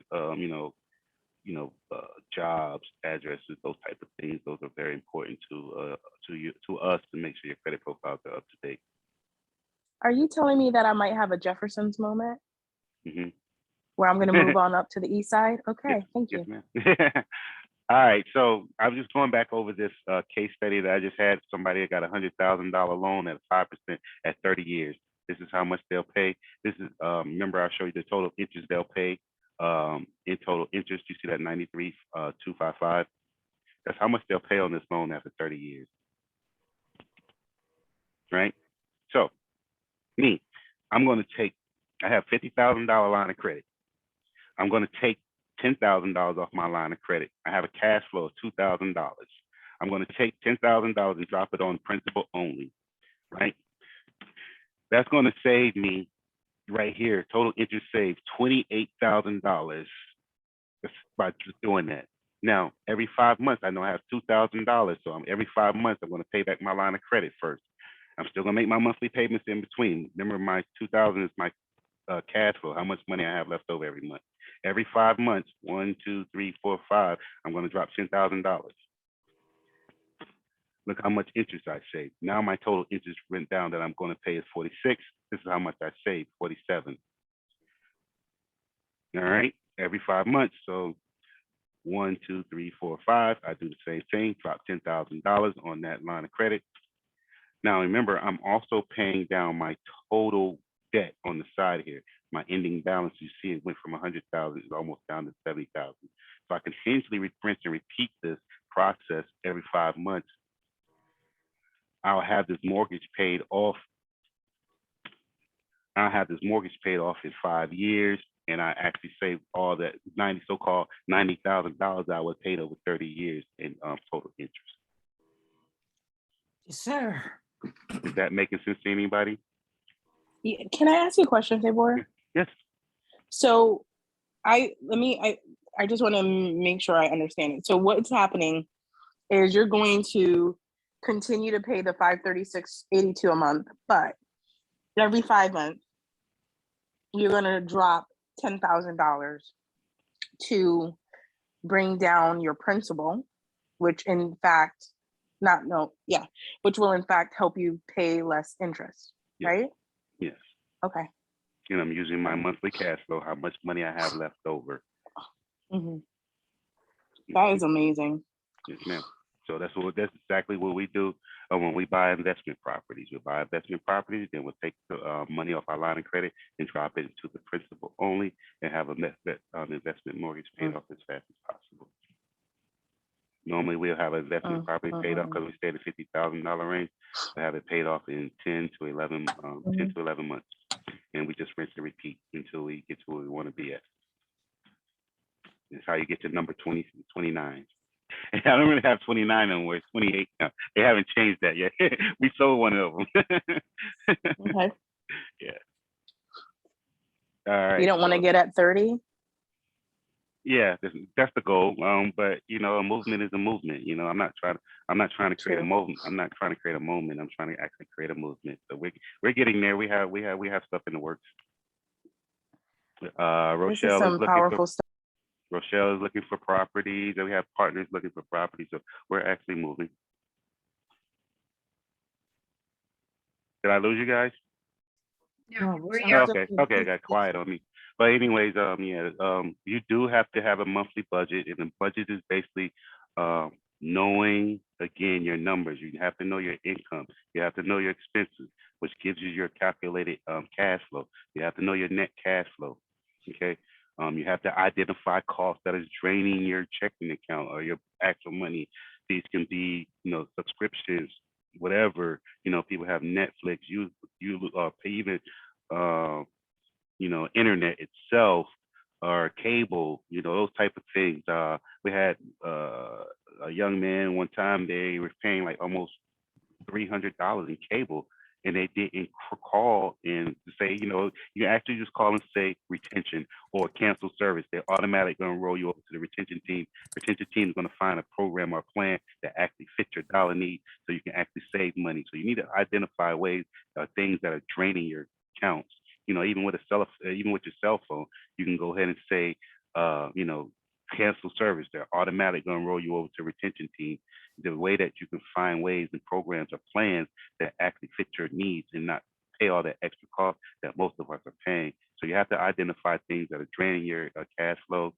jobs, addresses, those type of things. Those are very important to us to make sure your credit profiles are up to date. Are you telling me that I might have a Jefferson's moment where I'm going to move on up to the east side? Okay, yes, thank you. Yes, ma'am. All right, so I was just going back over this case study that I just had. Somebody that got $100,000 loan at 5% at 30 years. This is how much they'll pay. This is, remember I showed you the total interest they'll pay. In total interest, you see that 93,255. That's how much they'll pay on this loan after 30 years. Right? So me, I'm going to take, I have $50,000 line of credit. I'm going to take $10,000 off my line of credit. I have a cash flow of $2,000. I'm going to take $10,000 and drop it on principal only, right? That's going to save me right here, total interest saved $28,000 by just doing that. Now, every 5 months, I know I have $2,000. So every 5 months, I'm going to pay back my line of credit first. I'm still going to make my monthly payments in between. Remember, my $2,000 is my cash flow, how much money I have left over every month. Every 5 months, 1, 2, 3, 4, 5, I'm going to drop $10,000. Look how much interest I saved. Now my total interest went down that I'm going to pay is 46. This is how much I saved, 47. All right, every 5 months. So 1, 2, 3, 4, 5. I do the same thing, drop $10,000 on that line of credit. Now remember, I'm also paying down my total debt on the side here. My ending balance, you see, it went from 100,000, it's almost down to 70,000. So I continuously rinse and repeat this process every 5 months. I'll have this mortgage paid off. I'll have this mortgage paid off in 5 years, and I actually saved all that so-called $90,000 I was paid over 30 years in total interest. Yes, sir. Is that making sense to anybody? Yeah, can I ask you a question, Tabor? Yes. So I just want to make sure I understand it. So what's happening is you're going to continue to pay the $536.82 a month, but every 5 months you're going to drop $10,000 to bring down your principal, which in fact which will in fact help you pay less interest, Yes. right? Yes. Okay. And I'm using my monthly cash flow, how much money I have left over. Mm-hmm. That is amazing. Yes, ma'am. So that's exactly what we do when we buy investment properties. We buy investment properties, then we'll take the money off our line of credit and drop it into the principal only, and have an investment mortgage paid off as fast as possible. Normally, we'll have an investment property paid off because we stay in the $50,000 range. We have it paid off in 10 to 11 months, and we just rinse and repeat until we get to where we want to be at. That's how you get to number 29. I don't really have 29 anymore. It's 28 now. They haven't changed that yet. We sold one of them. Okay. Yeah. All right. You don't want to get at 30? Yeah, that's the goal. But a movement is a movement. I'm not trying to create a moment. I'm not trying to create a moment. I'm trying to actually create a movement. So we're getting there. We have stuff in the works. Rochelle is looking powerful stuff. Rochelle is looking for properties, and we have partners looking for properties. So we're actually moving. Did I lose you guys? No, we're Oh, here. Okay, it got quiet on me. But anyways, you do have to have a monthly budget, and the budget is basically knowing, again, your numbers. You have to know your income. You have to know your expenses, which gives you your calculated cash flow. You have to know your net cash flow. Okay. You have to identify costs that is draining your checking account or your actual money. These can be, subscriptions, whatever. People have Netflix. You pay even, internet itself or cable. Those type of things. We had a young man one time. They were paying like almost $300 in cable, and they didn't call and say, you actually just call and say retention or cancel service. They're automatically going to roll you over to the retention team. Retention team is going to find a program or plan that actually fits your dollar needs, so you can actually save money. So you need to identify ways, things that are draining your accounts. Even with your cell phone, you can go ahead and say, cancel service. They're automatically going to roll you over to retention team. The way that you can find ways and programs or plans that actually fit your needs and not pay all that extra cost that most of us are paying. So you have to identify things that are draining your cash flow.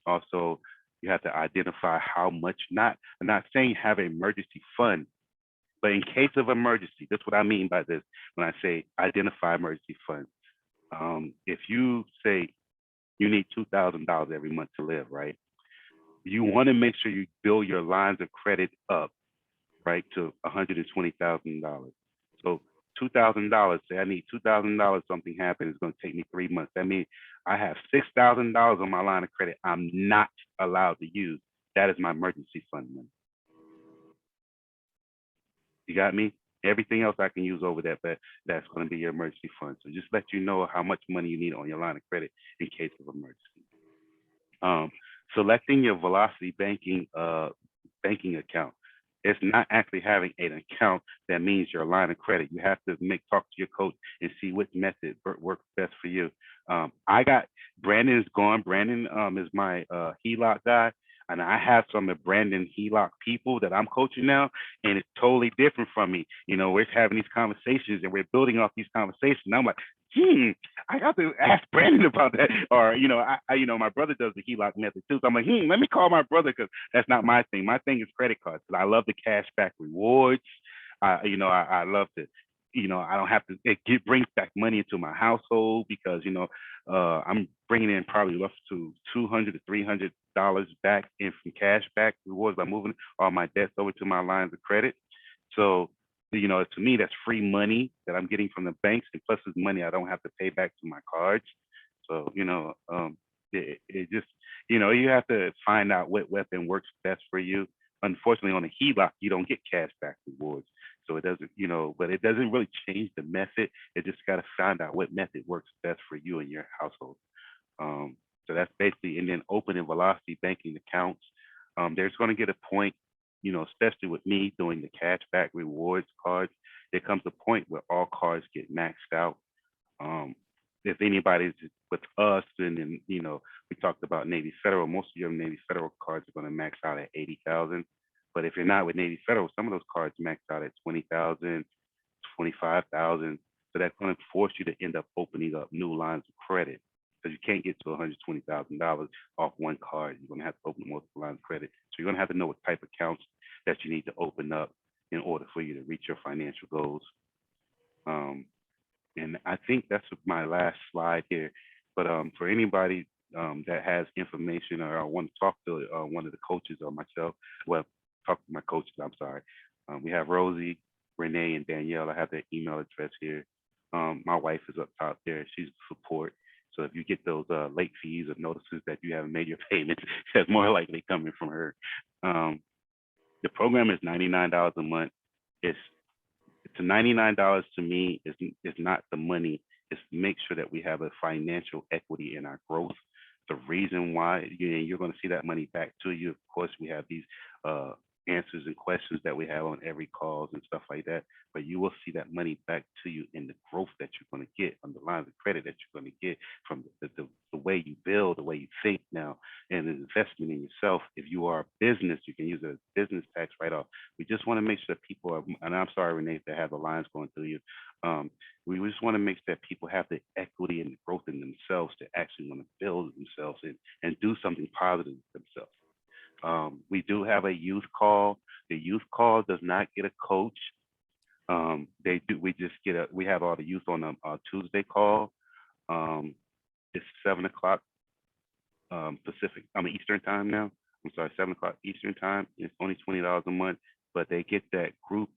Also, you have to identify how much, I'm not saying have an emergency fund, but in case of emergency, that's what I mean by this when I say identify emergency funds. If you say you need $2,000 every month to live, right? You want to make sure you build your lines of credit up, right, to $120,000. So $2,000, say I need $2,000, something happens, it's going to take me 3 months. That means I have $6,000 on my line of credit I'm not allowed to use. That is my emergency fund money. You got me? Everything else I can use over that, but that's going to be your emergency fund. So just let you know how much money you need on your line of credit in case of emergency. Selecting your Velocity banking account. It's not actually having an account that means your line of credit. You have to talk to your coach and see which method works best for you. Brandon is gone. Brandon is my Heloc guy. And I have some of Brandon Heloc people that I'm coaching now, and it's totally different from me. You know, we're having these conversations and we're building off these conversations. And I'm like, I got to ask Brandon about that. Or, you know, my brother does the HELOC method too. So I'm like, let me call my brother because that's not my thing. My thing is credit cards. I love the cash back rewards. I love to, I don't have to, brings back money into my household because, I'm bringing in probably up to $200 to $300 back in from cash back rewards by moving all my debts over to my lines of credit. So, to me, that's free money that I'm getting from the banks, and plus it's money I don't have to pay back to my cards. So, it just, you have to find out what weapon works best for you. Unfortunately, on a HELOC, you don't get cash back rewards. So it doesn't, but it doesn't really change the method. It just got to find out what method works best for you and your household. So that's basically, and then opening velocity banking accounts. There's going to get a point, especially with me doing the cashback rewards cards, there comes a point where all cards get maxed out. If anybody's with us, and then, we talked about Navy Federal, most of your Navy Federal cards are going to max out at 80,000. But if you're not with Navy Federal, some of those cards max out at 20,000, 25,000. So that's going to force you to end up opening up new lines of credit because you can't get to $120,000 off one card. You're going to have to open multiple lines of credit. So you're going to have to know what type of accounts that you need to open up in order for you to reach your financial goals. And I think that's my last slide here. But for anybody that has information or want to talk to one of the coaches or myself, well, talk to my coaches, I'm sorry. We have Rosie, Renee, and Danielle. I have their email address here. My wife is up top there. She's support. So if you get those late fees or notices that you haven't made your payments, that's more likely coming from her. The program is $99 a month. It's $99 to me is not the money. It's to make sure that we have a financial equity in our growth. The reason why you're going to see that money back to you. Of course, we have these answers and questions that we have on every calls and stuff like that. But you will see that money back to you in the growth that you're going to get on the lines of credit that you're going to get from the way you build, the way you think now, and an investment in yourself. If you are a business, you can use a business tax write-off. We just want to make sure that people are, and I'm sorry, Renee, to have the lines going through you. We just want to make sure that people have the equity and the growth in themselves to actually want to build themselves and do something positive with themselves. We do have a youth call. The youth call does not get a coach. They do. We have all the youth on a Tuesday call. It's 7 o'clock Eastern time now. I'm sorry, 7 o'clock Eastern time. It's only $20 a month, but they get that group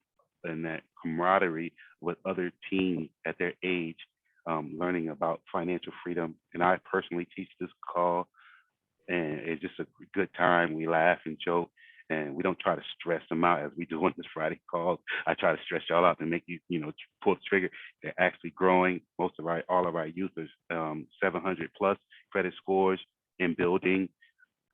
and that camaraderie with other teens at their age, learning about financial freedom. And I personally teach this call, and it's just a good time. We laugh and joke, and we don't try to stress them out as we do on this Friday call. I try to stress y'all out and make you, pull the trigger. They're actually growing. All of our youth is 700 plus credit scores in building.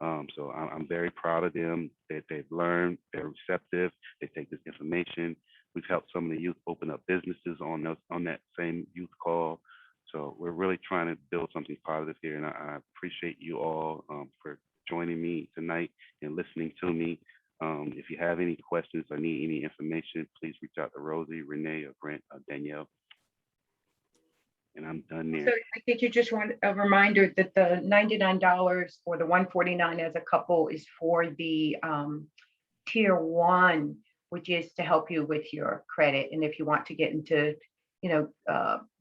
So I'm very proud of them that they've learned, they're receptive, they take this information. We've helped some of the youth open up businesses on that same youth call. So we're really trying to build something positive here. And I appreciate you all for joining me tonight and listening to me. If you have any questions or need any information, please reach out to Rosie, Renee, or Brent, or Danielle. And I'm done there. So I think you just want a reminder that the $99 or the $149 as a couple is for the tier 1, which is to help you with your credit. And if you want to get into,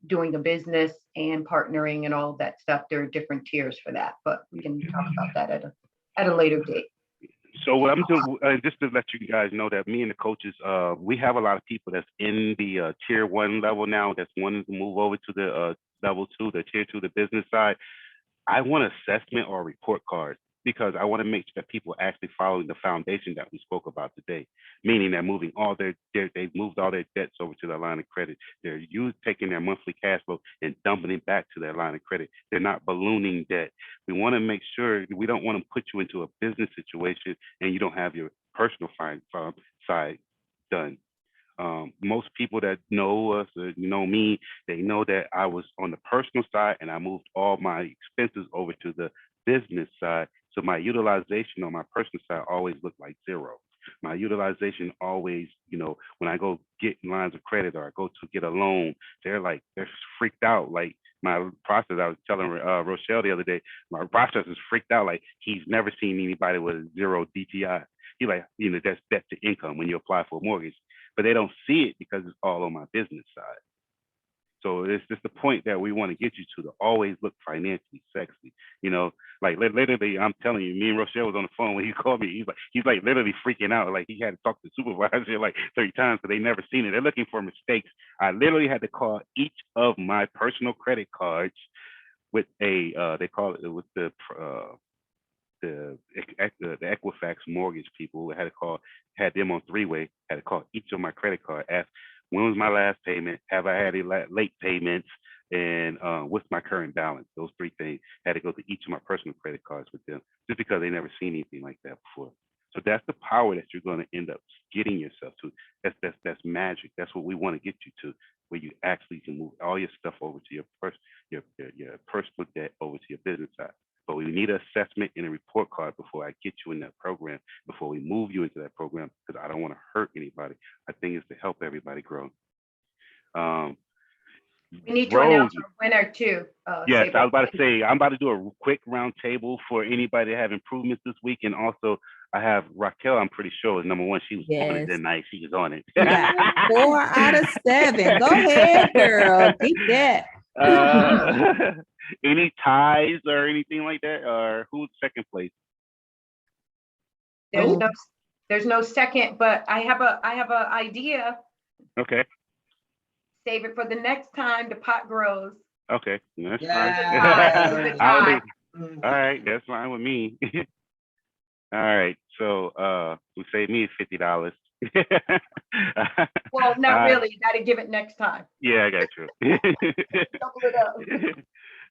doing a business and partnering and all of that stuff, there are different tiers for that. But we can talk about that at a later date. So what I'm doing, just to let you guys know that me and the coaches, we have a lot of people that's in the tier 1 level now that's wanting to move over to the level 2, the tier 2, the business side. I want assessment or report cards because I want to make sure that people are actually following the foundation that we spoke about today, meaning they're moving they've moved all their debts over to their line of credit. They're taking their monthly cash flow and dumping it back to their line of credit. They're not ballooning debt. We want to make sure we don't want to put you into a business situation and you don't have your personal side done. Most people that know us, know me, they know that I was on the personal side and I moved all my expenses over to the business side So my utilization on my personal side always looked like zero. My utilization always, when I go get lines of credit or I go to get a loan, they're freaked out. Like my process, I was telling Rochelle the other day, my process is freaked out. Like he's never seen anybody with zero DTI. He like, that's debt to income when you apply for a mortgage, but they don't see it because it's all on my business side. So it's just the point that we want to get you to always look financially sexy. Like literally, I'm telling you, me and Rochelle was on the phone when he called me. He's like literally freaking out. Like he had to talk to the supervisor like 30 times because they never seen it. They're looking for mistakes. I literally had to call each of my personal credit cards with they call it with the Equifax mortgage people. Had them on three-way, had to call each of my credit card, ask when was my last payment, have I had any late payments, and what's my current balance. Those three things had to go to each of my personal credit cards with them, just because they never seen anything like that before. So that's the power that you're going to end up getting yourself to. That's magic. That's what we want to get you to, where you actually can move all your stuff over to your personal debt over to your business side. But we need an assessment and a report card before I get you in that program, before we move you into that program, because I don't want to hurt anybody. I think it's to help everybody grow. We need to announce our winner too. Yes, Sable. I was about to say, I'm about to do a quick round table for anybody that have improvements this week. And also I have Raquel, I'm pretty sure is number one. She was on it that night. She was on it. You got 4 out of 7. Go ahead, girl. Keep that. Any ties or anything like that? Or who's second place? There's no second, but I have a idea. Okay. Save it for the next time the pot grows. Okay, that's Yeah. fine. All right, that's fine with me. All right, so we save me $50. Well, not really. You got to give it next time. Yeah, I got you. Double it up.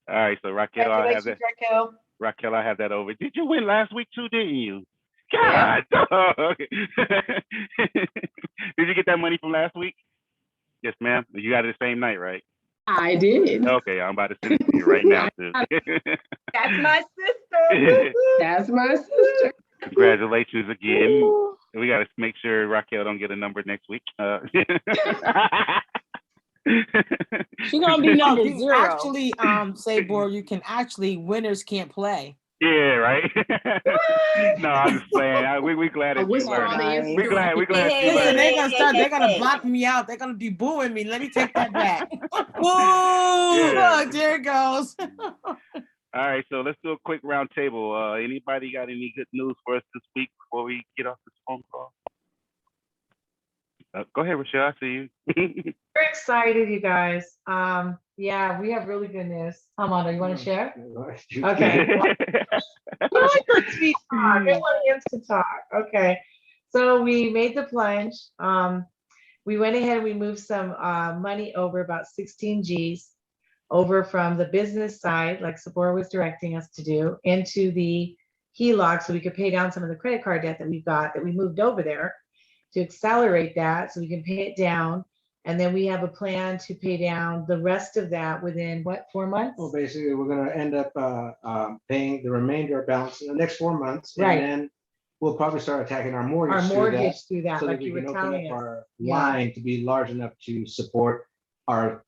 All right, so Raquel, I have that. Raquel. Raquel, I have that over. Did you win last week too? Didn't you? God, dog. Did you get that money from last week? Yes, ma'am. You got it the same night, right? I did. Okay, I'm about to send it to you right now, too. That's my sister. That's my sister. Congratulations again. We got to make sure Raquel don't get a number next week. She's gonna be number 0. Actually, Sabor, you can actually winners can't play. Yeah, right. No, I'm just playing. We glad that you learned. We glad you Listen, learned. they're gonna block me out. They're gonna be booing me. Let me take that back. Boo! Yeah. Look, there it goes. All right, so let's do a quick round table. Anybody got any good news for us this week before we get off this phone call? Go ahead, Rochelle. I see you. We're excited, you guys. Yeah, we have really good news. Amanda, you want to share? Okay. Well, speed talk. I want instant talk. Okay. So we made the plunge. We went ahead and we moved some money over, about 16 G's, over from the business side, like Sabora was directing us to do, into the Heloc, so we could pay down some of the credit card debt that we've got that we moved over there, to accelerate that so we can pay it down. And then we have a plan to pay down the rest of that within what, 4 months? Well, basically, we're going to end up paying the remainder of balance in the next 4 months. Right. And then we'll probably start attacking our mortgage. Our mortgage through that, so like that you we were can open telling up us. our Yeah. line to be large enough to support our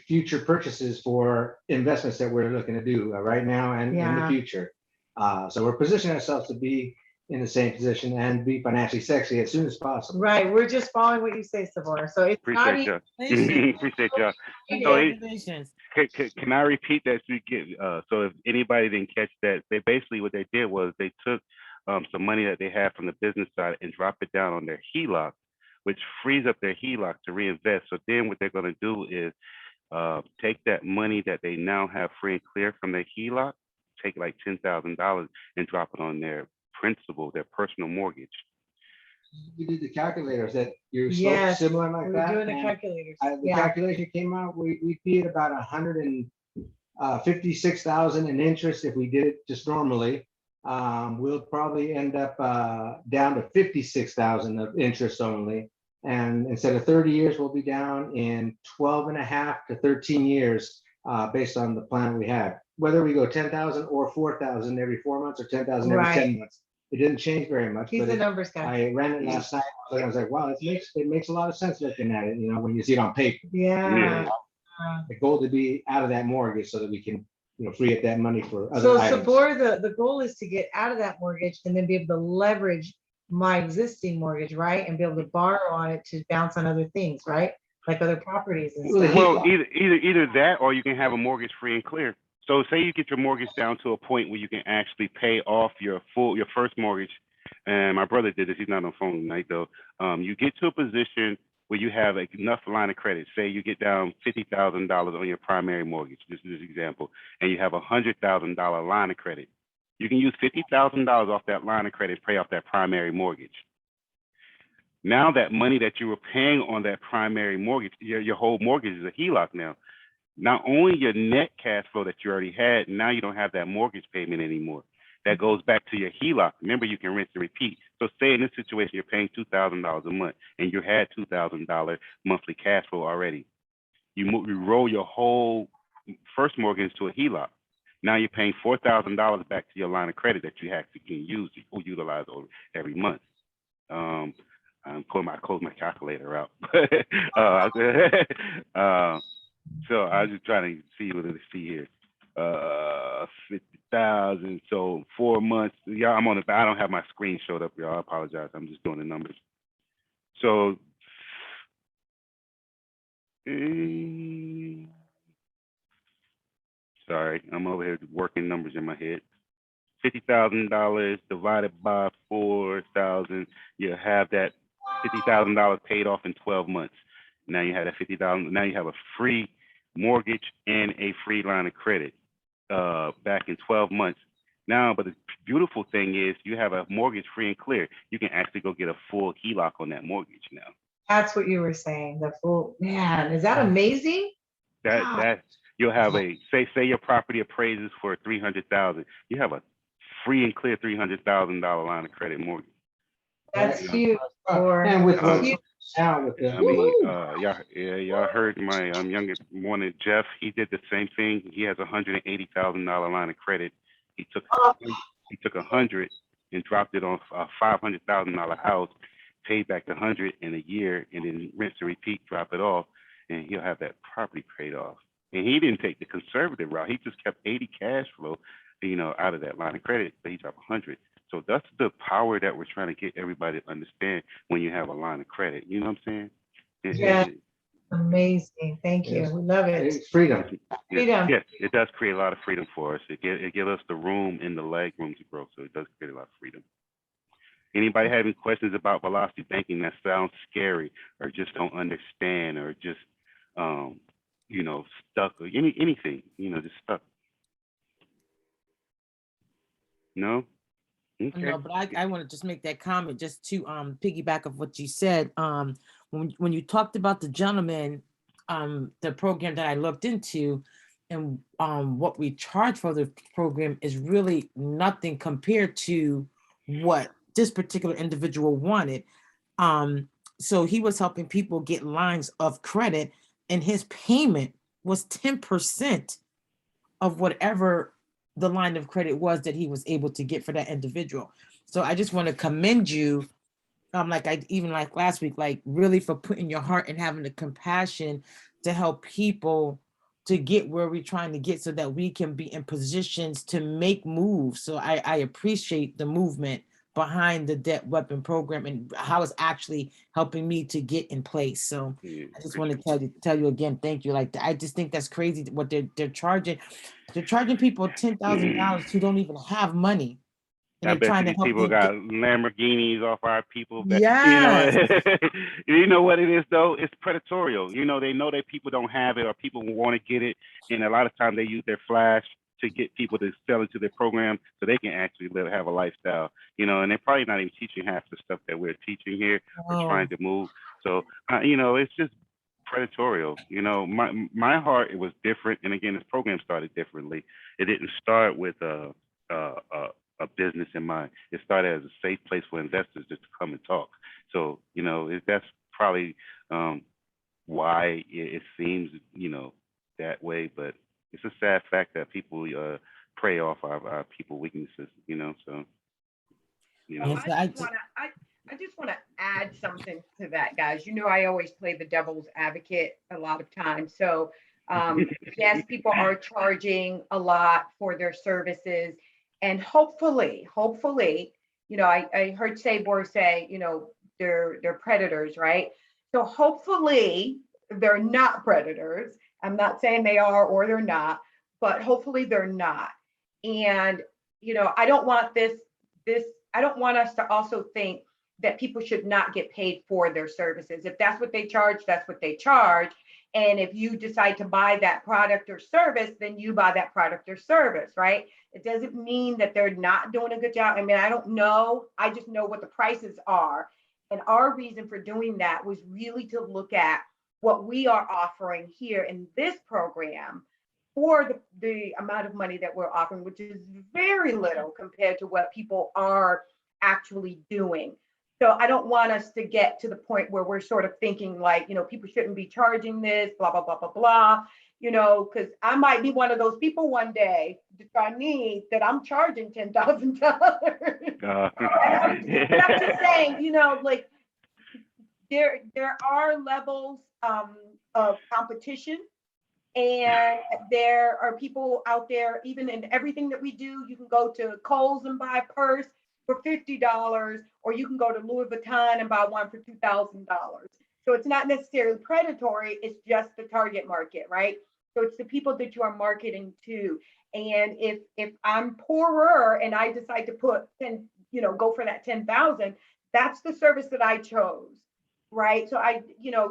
future purchases for investments that we're looking to do right now and in the future. So we're positioning ourselves to be in the same position and be financially sexy as soon as possible. Right. We're just following what you say, Sabora. So it's not Appreciate even. y'all. Appreciate y'all. Congratulations. Can I repeat that? So you get so if anybody didn't catch that, they basically what they did was they took some money that they had from the business side and dropped it down on their Heloc, which frees up their Heloc to reinvest. So then what they're going to do is take that money that they now have free and clear from their Heloc, take like $10,000 and drop it on their principal, their personal mortgage. We did the calculators that you're Yes, similar like we're that. doing the and calculators. the calculation came out, we paid about 156,000 in interest if we did it just normally. We'll probably end up down to 56,000 of interest only. And instead of 30 years, we'll be down in 12 and a half to 13 years based on the plan we have. whether we go 10,000 or 4,000 every 4 months or 10,000 every Right. 10 months. It didn't change very much. He's but a it- numbers guy. I ran it last night. I was like, wow, it makes a lot of sense looking at it, you know, when you see it on paper. Yeah. The goal to be out of that mortgage so that we can, you know, free up that money for other So items. Sephora, the goal is to get out of that mortgage and then be able to leverage my existing mortgage, right? And be able to borrow on it to bounce on other things, right? Like other properties and Well, stuff. Well, either that, or you can have a mortgage free and clear. So say you get your mortgage down to a point where you can actually pay off your first mortgage. And my brother did this. He's not on the phone tonight though. You get to a position where you have enough line of credit. Say you get down $50,000 on your primary mortgage. This is an example, and you have $100,000 line of credit. You can use $50,000 off that line of credit to pay off that primary mortgage. Now that money that you were paying on that primary mortgage, your whole mortgage is a Heloc now. Not only your net cash flow that you already had, now you don't have that mortgage payment anymore. That goes back to your Heloc. Remember, you can rinse and repeat. So say in this situation, you're paying $2,000 a month and you had $2,000 monthly cash flow already. You roll your whole first mortgage into a Heloc. Now you're paying $4,000 back to your line of credit that you actually can utilize every month. I'm close my calculator out. So I was just trying to see what it see here. 50,000. So 4 months. Yeah, I'm on it. I don't have my screen showed up, y'all. I apologize. I'm just doing the numbers. So sorry, I'm over here working numbers in my head. $50,000 divided by 4,000, you have that $50,000 paid off in 12 months. Now you have that 50,000. Now you have a free mortgage and a free line of credit back in 12 months. Now, but the beautiful thing is you have a mortgage free and clear. You can actually go get a full Heloc on that mortgage now. That's what you were saying. The full, man, is that amazing? That you'll have a say your property appraises for 300,000. You have a free and clear $300,000 line of credit mortgage. That's huge. And with what's now with the, I mean, y'all heard my youngest one, Jeff. He did the same thing. He has $180,000 line of credit. He took 100 and dropped it on a $500,000 house, paid back the 100 in a year, and then rinse and repeat, drop it off, and he'll have that property paid off. And he didn't take the conservative route. He just kept 80 cash flow, out of that line of credit, but he dropped 100. So that's the power that we're trying to get everybody to understand when you have a line of credit. You know what I'm saying? Yeah. Amazing. Thank you. We love it. it's freedom. Freedom. Yes, it does create a lot of freedom for us. It gives us the room and the leg room to grow. So it does create a lot of freedom. Anybody have any questions about velocity banking that sounds scary or just don't understand or just, stuck or anything, just stuck? No? Okay. No, but I want to just make that comment just to piggyback of what you said. When you talked about the gentleman, the program that I looked into, and what we charge for the program is really nothing compared to what this particular individual wanted. So he was helping people get lines of credit, and his payment was 10% of whatever the line of credit was that he was able to get for that individual. So I just want to commend you, like last week, like really for putting your heart and having the compassion to help people to get where we're trying to get so that we can be in positions to make moves. So I appreciate the movement behind the debt weapon program and how it's actually helping me to get in place. So I just want to tell you again, thank you. Like, I just think that's crazy what they're charging. They're charging people $10,000 who don't even have money. And I they're bet trying you to help people them got Lamborghinis off our people. Yes. You know what it is though? It's predatorial. They know that people don't have it or people want to get it, and a lot of times they use their flash to get people to sell into their program so they can actually have a lifestyle. And they're probably not even teaching half the stuff that we're teaching here or trying to move. So it's just predatorial. My heart, it was different, and again, this program started differently. It didn't start with a business in mind. It started as a safe place for investors just to come and talk. So that's probably why it seems that way. But it's a sad fact that people prey off our people weaknesses, so Oh, Yes, I just, I just want to add something to that, guys. I always play the devil's advocate a lot of times. So, yes, people are charging a lot for their services, and hopefully, I heard Sabor say, they're predators, right? So hopefully they're not predators. I'm not saying they are or they're not, but hopefully they're not. And I don't want this I don't want us to also think that people should not get paid for their services. If that's what they charge, that's what they charge. And if you decide to buy that product or service, then you buy that product or service, right? It doesn't mean that they're not doing a good job. I mean, I don't know. I just know what the prices are. And our reason for doing that was really to look at what we are offering here in this program for the amount of money that we're offering, which is very little compared to what people are actually doing. So I don't want us to get to the point where we're sort of thinking like, people shouldn't be charging this, blah, blah, blah, blah, blah, because I might be one of those people one day, if I need, that I'm charging $10,000. But I'm just saying, like there are levels of competition. And there are people out there, even in everything that we do, you can go to Kohl's and buy a purse for $50, or you can go to Louis Vuitton and buy one for $2,000. So it's not necessarily predatory, it's just the target market, right? So it's the people that you are marketing to. And if I'm poorer and I decide to put 10, go for that 10,000, that's the service that I chose, right? So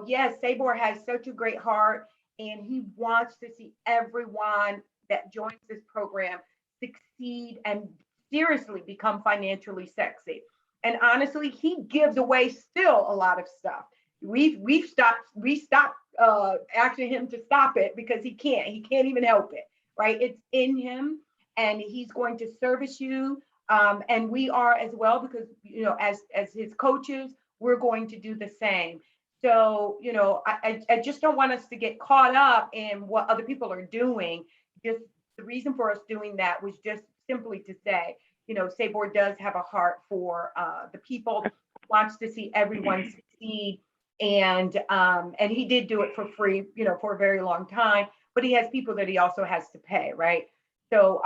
yes, Sabor has such a great heart, and he wants to see everyone that joins this program succeed and seriously become financially sexy. And honestly, he gives away still a lot of stuff. We stopped asking him to stop it because he can't even help it, right? It's in him, and he's going to service you. And we are as well, because as his coaches, we're going to do the same. So, I just don't want us to get caught up in what other people are doing. Just the reason for us doing that was just simply to say, Sabor does have a heart for the people, wants to see everyone succeed. And he did do it for free, for a very long time, but he has people that he also has to pay, right? So,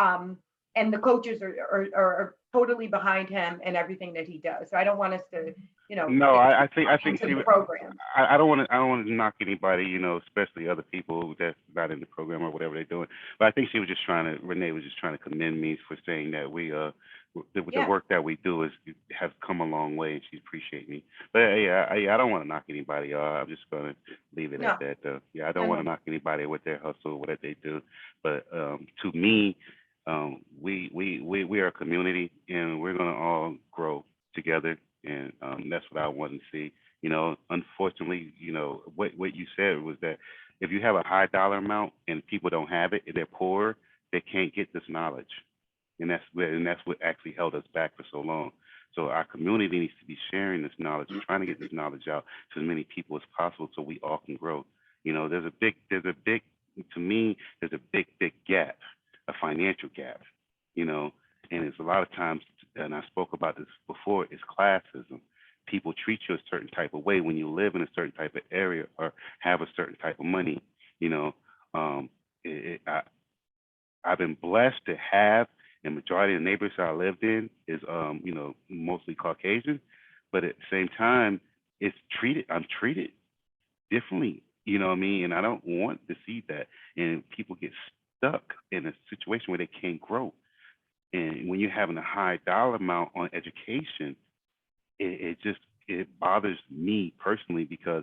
and the coaches are totally behind him and everything that he does. So I don't want us to, No, I think into the program. I don't want to knock anybody, especially other people that's not in the program or whatever they're doing. But I think Renee was just trying to commend me for saying that the work that we do has come a long way, and she appreciates me. But I don't want to knock anybody. I'm just gonna leave it at that. I don't want to knock anybody with their hustle, what they do. But to me, we are a community, and we're gonna all grow together. And that's what I want to see. Unfortunately, what you said was that if you have a high dollar amount and people don't have it, and they're poor, they can't get this knowledge, and that's what actually held us back for so long. So our community needs to be sharing this knowledge and trying to get this knowledge out to as many people as possible, so we all can grow. There's a big gap, a financial gap. And it's a lot of times, and I spoke about this before, it's classism. People treat you a certain type of way when you live in a certain type of area or have a certain type of money. I've been blessed to have, and majority of the neighborhoods I lived in is, mostly Caucasian, but at the same time, I'm treated differently, you know what I mean? And I don't want to see that. And people get stuck in a situation where they can't grow. And when you're having a high dollar amount on education, it bothers me personally, because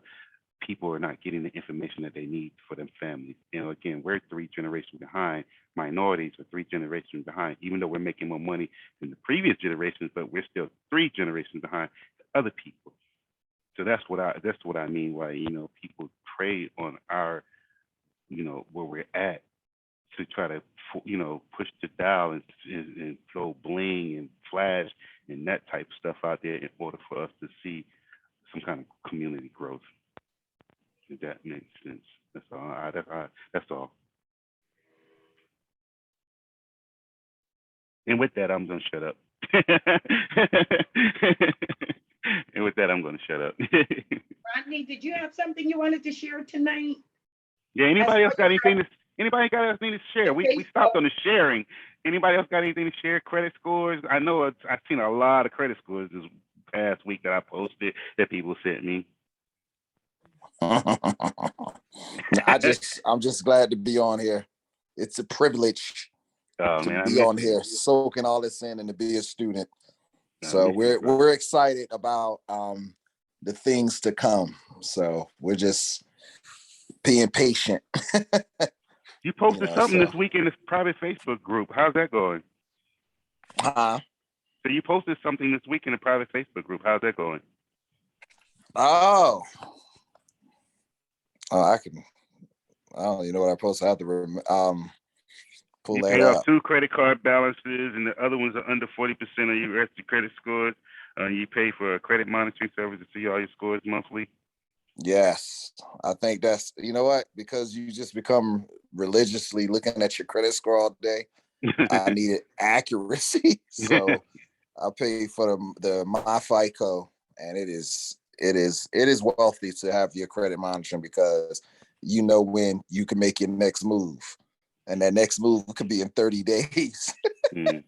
people are not getting the information that they need for their families. Again, we're 3 generations behind. Minorities are 3 generations behind, even though we're making more money than the previous generations, but we're still 3 generations behind other people. So that's what I mean why, people prey on our, where we're at, to try to, push the dial and throw bling and flash and that type of stuff out there in order for us to see some kind of community growth. If that makes sense. That's all. That's all. gonna shut up. And with that, I'm gonna shut up. Rodney, did you have something you wanted to share tonight? Yeah. Anybody else got anything to? Anybody got anything to share? We stopped on the sharing. Anybody else got anything to share? Credit scores? I know I've seen a lot of credit scores this past week that I posted that people sent me. I'm just glad to be on here. It's a privilege to be on here, soaking all this in and to be a student. So we're excited about the things to come. So we're just being patient. You posted something this week in this private Facebook group. How's that going? So you posted something this week in a private Facebook group. How's that going? I don't even know what I posted. I have to pull you that paid up. off 2 credit card balances, and the other ones are under 40% of your extra credit scores. You pay for a credit monitoring service to see all your scores monthly. Yes, I think that's, you know what, because you just become religiously looking at your credit score all day. I needed accuracy, so I pay for the my FICO, and it is wealthy to have your credit monitoring, because you know when you can make your next move, and that next move could be in 30 days. As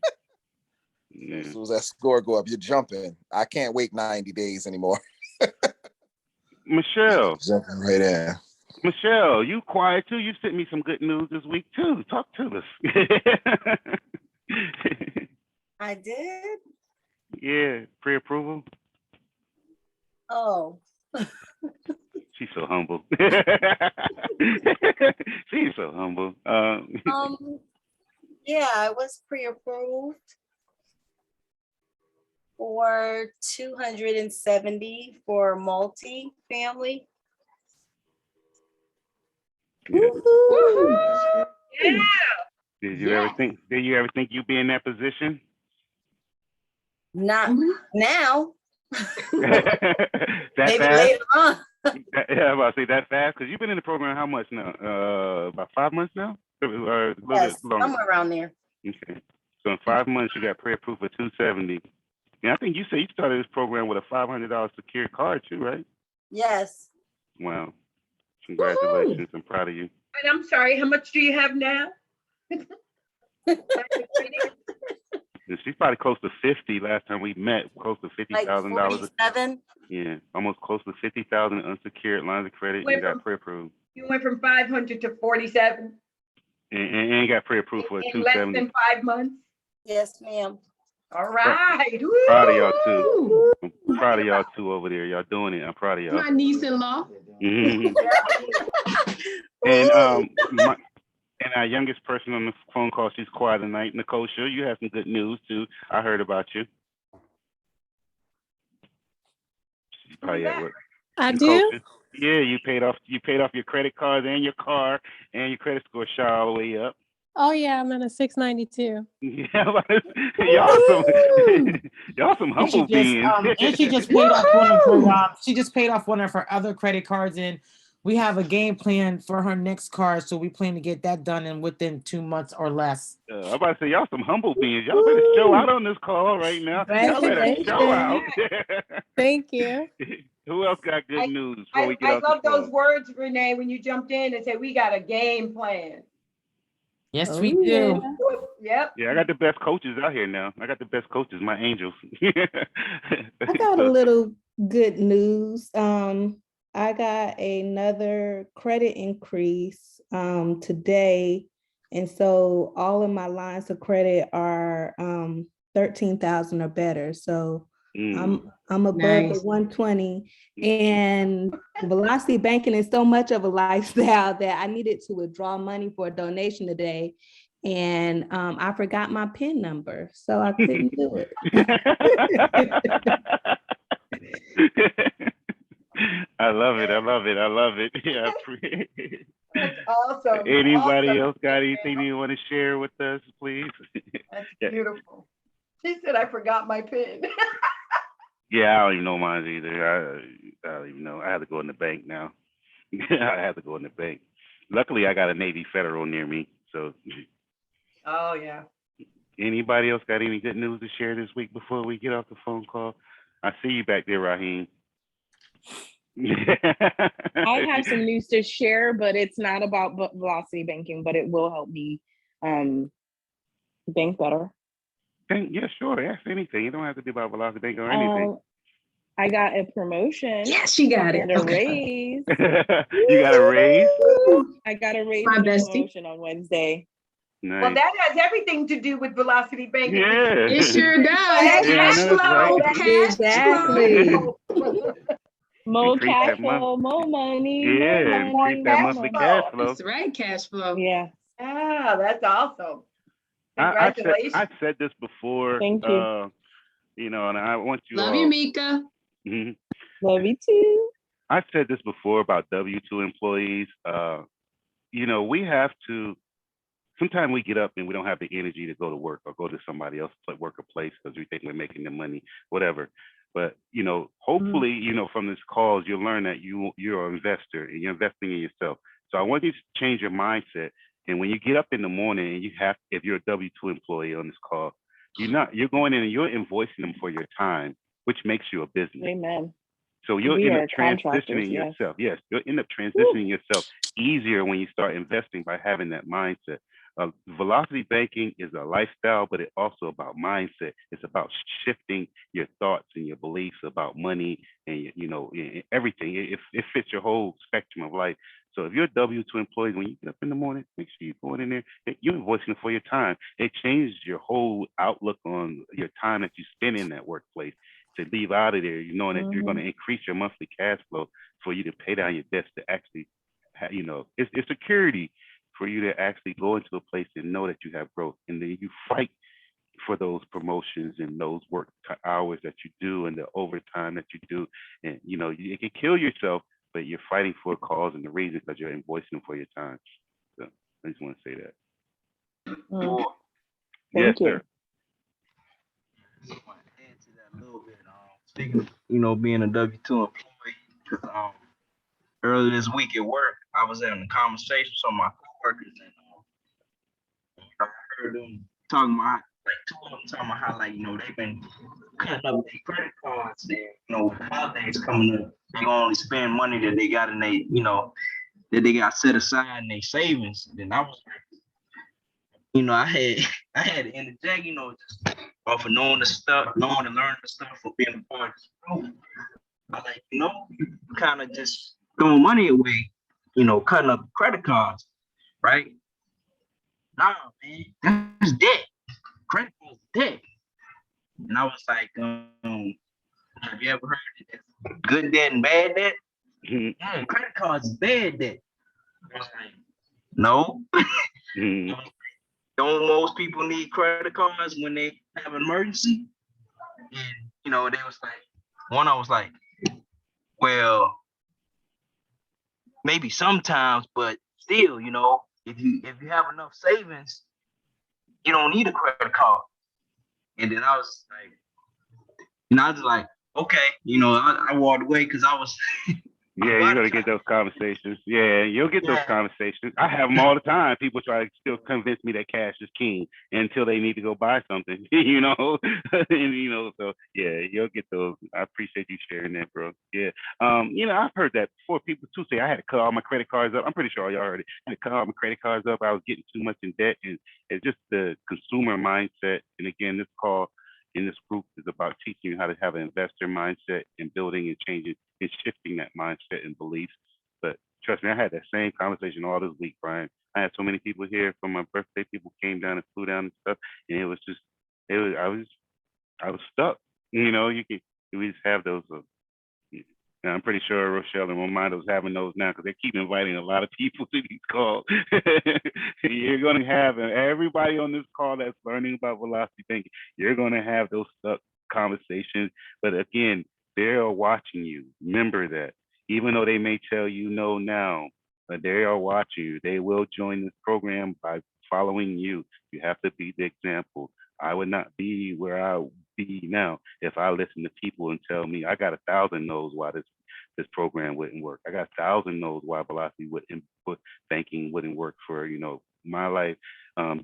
soon as that score go up, you're jumping. I can't wait 90 days anymore. Michelle. Jumping right in. Michelle, you quiet too. You sent me some good news this week too. Talk to us. I did? Yeah, pre-approval. Oh. She's so humble. She's so humble. Yeah, I was pre-approved for 270 for multi-family. Yeah. Did you ever think you'd be in that position? Not now. That Maybe fast? later on. Yeah, I'm about to say that fast, because you've been in the program how much now? About 5 months now? Or a little Yes, bit longer? somewhere around there. Okay. So in 5 months, you got pre-approved for 270. And I think you said you started this program with a $500 secured card too, right? Yes. Wow. Congratulations. I'm proud of you. And I'm sorry, how much do you have now? She's probably close to 50 last time we met, close to $50,000. Like 47? Yeah, almost close to 50,000 unsecured lines of credit. You got pre-approved. You went from 500 to 47 And got pre-approved for a in 270. less than 5 months? Yes, ma'am. All right. Proud of y'all too. I'm proud of y'all too over there. Y'all doing it. I'm proud of y'all. My niece-in-law. And our youngest person on the phone call, she's quiet tonight. Nicole, sure you have some good news too. I heard about you. She's probably at work. I Nicole, do. Yeah, you paid off your credit cards and your car, and your credit score shot all the way up. Oh yeah, I'm at a 692. Yeah, y'all some humble beings. And she just paid off one of her. She just paid off one of her other credit cards, and we have a game plan for her next card. So we plan to get that done in within 2 months or less. I'm about to say y'all some humble beings. Y'all better show out on this call right now. Y'all better show out. Thank you. Who else got good news before we get I off love the those phone? words, Renee, when you jumped in and said, we got a game plan. Yes, we do. Yep. Yeah, I got the best coaches out here now. I got the best coaches, my angels. I got a little good news. I got another credit increase today. And so all of my lines of credit are 13,000 or better. So I'm above the 120, and Velocity Banking is so much of a lifestyle that I needed to withdraw money for a donation today, and I forgot my PIN number, so I couldn't do it. I love it. Yeah, That's awesome. Anybody else got anything you want to share with us, please? That's beautiful. She said, I forgot my PIN. Yeah, I don't even know mine either. I don't even know. I have to go in the bank now. I have to go in the bank. Luckily, I got a Navy Federal near me, so. Oh yeah. Anybody else got any good news to share this week before we get off the phone call? I see you back there, Raheem. I have some news to share, but it's not about velocity banking, but it will help me bank better. Yeah, sure. Ask anything. You don't have to be about velocity banking or anything. I got a promotion. Yes, she got it. And a Okay. raise. You got a raise? I got a raise My and a bestie. promotion on Wednesday. Nice. Well, that has everything to do with velocity banking. Yeah. It sure does. Yeah, Cash I know that's flow, right. cash Exactly. flow. More Increase cash that month. flow, more money, Yeah, more increase money, that more monthly money. cash flow. That's right, cash flow. Yeah. Yeah, that's awesome. I Congratulations. said this before. Thank you. You know, and I want you Love all. you, Mika. Mhm. Love you too. I said this before about W-2 employees. You know, we have to. Sometimes we get up and we don't have the energy to go to work or go to somebody else's work or place because we think we're making the money, whatever. But you know, hopefully, you know, from this calls, you'll learn that you're an investor and you're investing in yourself. So I want you to change your mindset. And when you get up in the morning and you have, if you're a W-2 employee on this call, you're going in and you're invoicing them for your time, which makes you a business. Amen. So you'll We end are up contractors, transitioning yes. yourself. Yes, you'll end up transitioning yourself easier when you start investing by having that mindset. Velocity banking is a lifestyle, but it's also about mindset. It's about shifting your thoughts and your beliefs about money and you know everything. It fits your whole spectrum of life. So if you're a W-2 employee, when you get up in the morning, make sure you're going in there. You're invoicing for your time. It changes your whole outlook on your time that you spend in that workplace. To leave out of there, you knowing that you're going to increase your monthly cash flow for you to pay down your debts to actually, you know, it's security for you to actually go into a place and know that you have growth, and then you fight for those promotions and those work hours that you do and the overtime that you do, and you know you can kill yourself, but you're fighting for a cause and the reason because you're invoicing for your time. So I just want to say that. Yes, Thank you. sir. Add to that a little bit. Speaking of, you know, being a W-2 employee, because earlier this week at work, I was having a conversation with some of my coworkers, and I heard them talking about, like, two of them talking about how, like, you know, they've been cutting up their credit cards, and, you know, with holidays coming up, they gonna only spend money that they got in their, you know, that they got set aside in their savings. And then I was like, you know, I had to interject, you know, just off of knowing the stuff, knowing and learning the stuff from being a part of this group. I like, you know, you kind of just throwing money away, you know, cutting up credit cards, right? Nah, man, that's debt. Credit cards is debt. And I was like, have you ever heard of this? Good debt and bad debt? Yeah, credit cards is bad debt. I was like, no. Don't most people need credit cards when they have an emergency? And you know, they was like, one, I was like, well, maybe sometimes, but still, you know, if you have enough savings, you don't need a credit card. And then I was like, and I was like, okay, you know, I walked away because I was Yeah, you're gonna get those conversations. Yeah, you'll get those conversations. I have them all the time. People try to still convince me that cash is king until they need to go buy something, you know. And you know, so yeah, you'll get those. I appreciate you sharing that, bro. Yeah. You know, I've heard that before. People too say I had to cut all my credit cards up. I'm pretty sure y'all heard it. I had to cut all my credit cards up. I was getting too much in debt, and it's just the consumer mindset. And again, this call in this group is about teaching you how to have an investor mindset and building and changing and shifting that mindset and beliefs. But trust me, I had that same conversation all this week, Brian. I had so many people here for my birthday. People came down and flew down and stuff, and it was just, I was stuck. You know, we just have those. And I'm pretty sure Rochelle and Romando's having those now because they keep inviting a lot of people to these calls. You're going to have everybody on this call that's learning about velocity thinking. You're going to have those stuck conversations. But again, they're watching you. Remember that. Even though they may tell you no now, but they are watching you. They will join this program by following you. You have to be the example. I would not be where I be now if I listen to people and tell me I got 1,000 knows why this program wouldn't work. I got 1,000 knows why velocity banking wouldn't work for, you know, my life.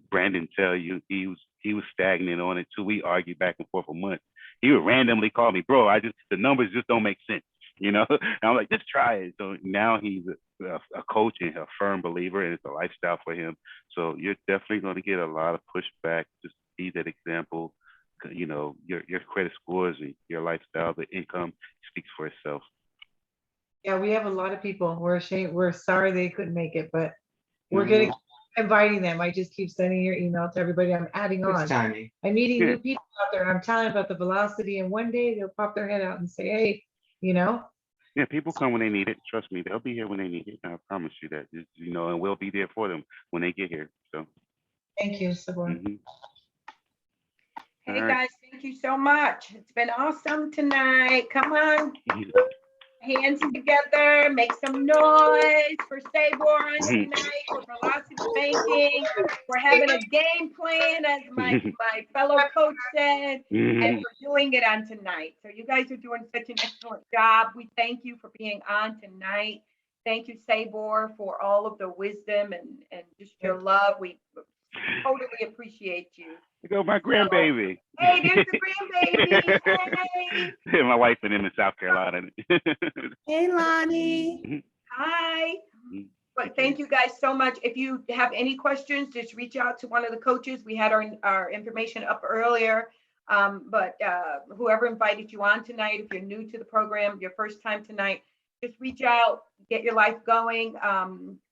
Brandon tell you he was stagnant on it too. We argued back and forth for months. He would randomly call me, bro. The numbers just don't make sense, you know. And I'm like, just try it. So now he's a coach and a firm believer, and it's a lifestyle for him. So you're definitely going to get a lot of pushback. Just be that example. You know, your credit scores and your lifestyle, the income speaks for itself. Yeah, we have a lot of people. We're ashamed. We're sorry they couldn't make it, but we're getting inviting them. I just keep sending your email to everybody. I'm adding on. It's timing. I'm meeting new people out there. I'm telling them about the velocity, and one day they'll pop their head out and say, "Hey, you know." Yeah, people come when they need it. Trust me, they'll be here when they need it. I promise you that. You know, and we'll be there for them when they get here. So. Thank you, Sabor. Hey guys, thank you so much. It's been awesome tonight. Come on. Hands together, make some noise for Sabor on tonight, for Velocity Banking. We're having a game plan, as my fellow coach said, and we're doing it on tonight. So you guys are doing such an excellent job. We thank you for being on tonight. Thank you, Sabor, for all of the wisdom and just your love. We totally appreciate you. There go my grandbaby. Hey, there's the grandbaby. Hey. My wife and him in South Carolina. Hey, Lonnie. Hi. But thank you guys so much. If you have any questions, just reach out to one of the coaches. We had our information up earlier. But whoever invited you on tonight, if you're new to the program, your first time tonight, just reach out, get your life going,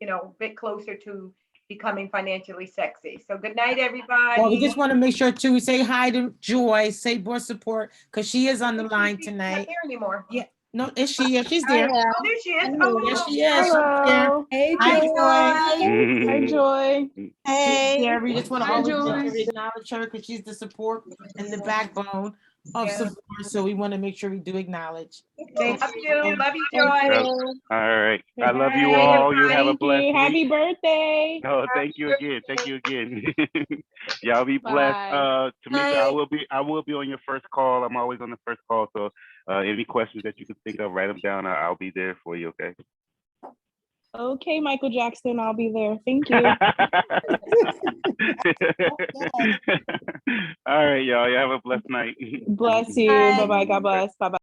you know, a bit closer to becoming financially sexy. So good night, everybody. Well, we just want to make sure too, we say hi to Joy, say more support, because she is on the line She's not tonight. there anymore. Yeah, no, is she? Yeah, she's there. Oh, there she is. Oh, Yes, she is. She's there. Hello. Hey, Hi, Joy. Hi, Joy. Hey. Yeah, we just want to Hi, always Joy. acknowledge her because she's the support and the backbone of support. So we want to make sure we do acknowledge. Love you. Love you, Joy. All right. I love you Bye, all. You have a Thank blessed you. Happy week. birthday. Oh, thank you again. Thank you again. Y'all be blessed. Bye. Tamika, I will be on your first call. I'm always on the first call. So any questions that you can think of, write them down. I'll be there for you, okay? Okay, Michael Jackson, I'll be there. Thank you. All right, y'all. You have a blessed night. Bless you. Bye-bye. God bless. Bye-bye.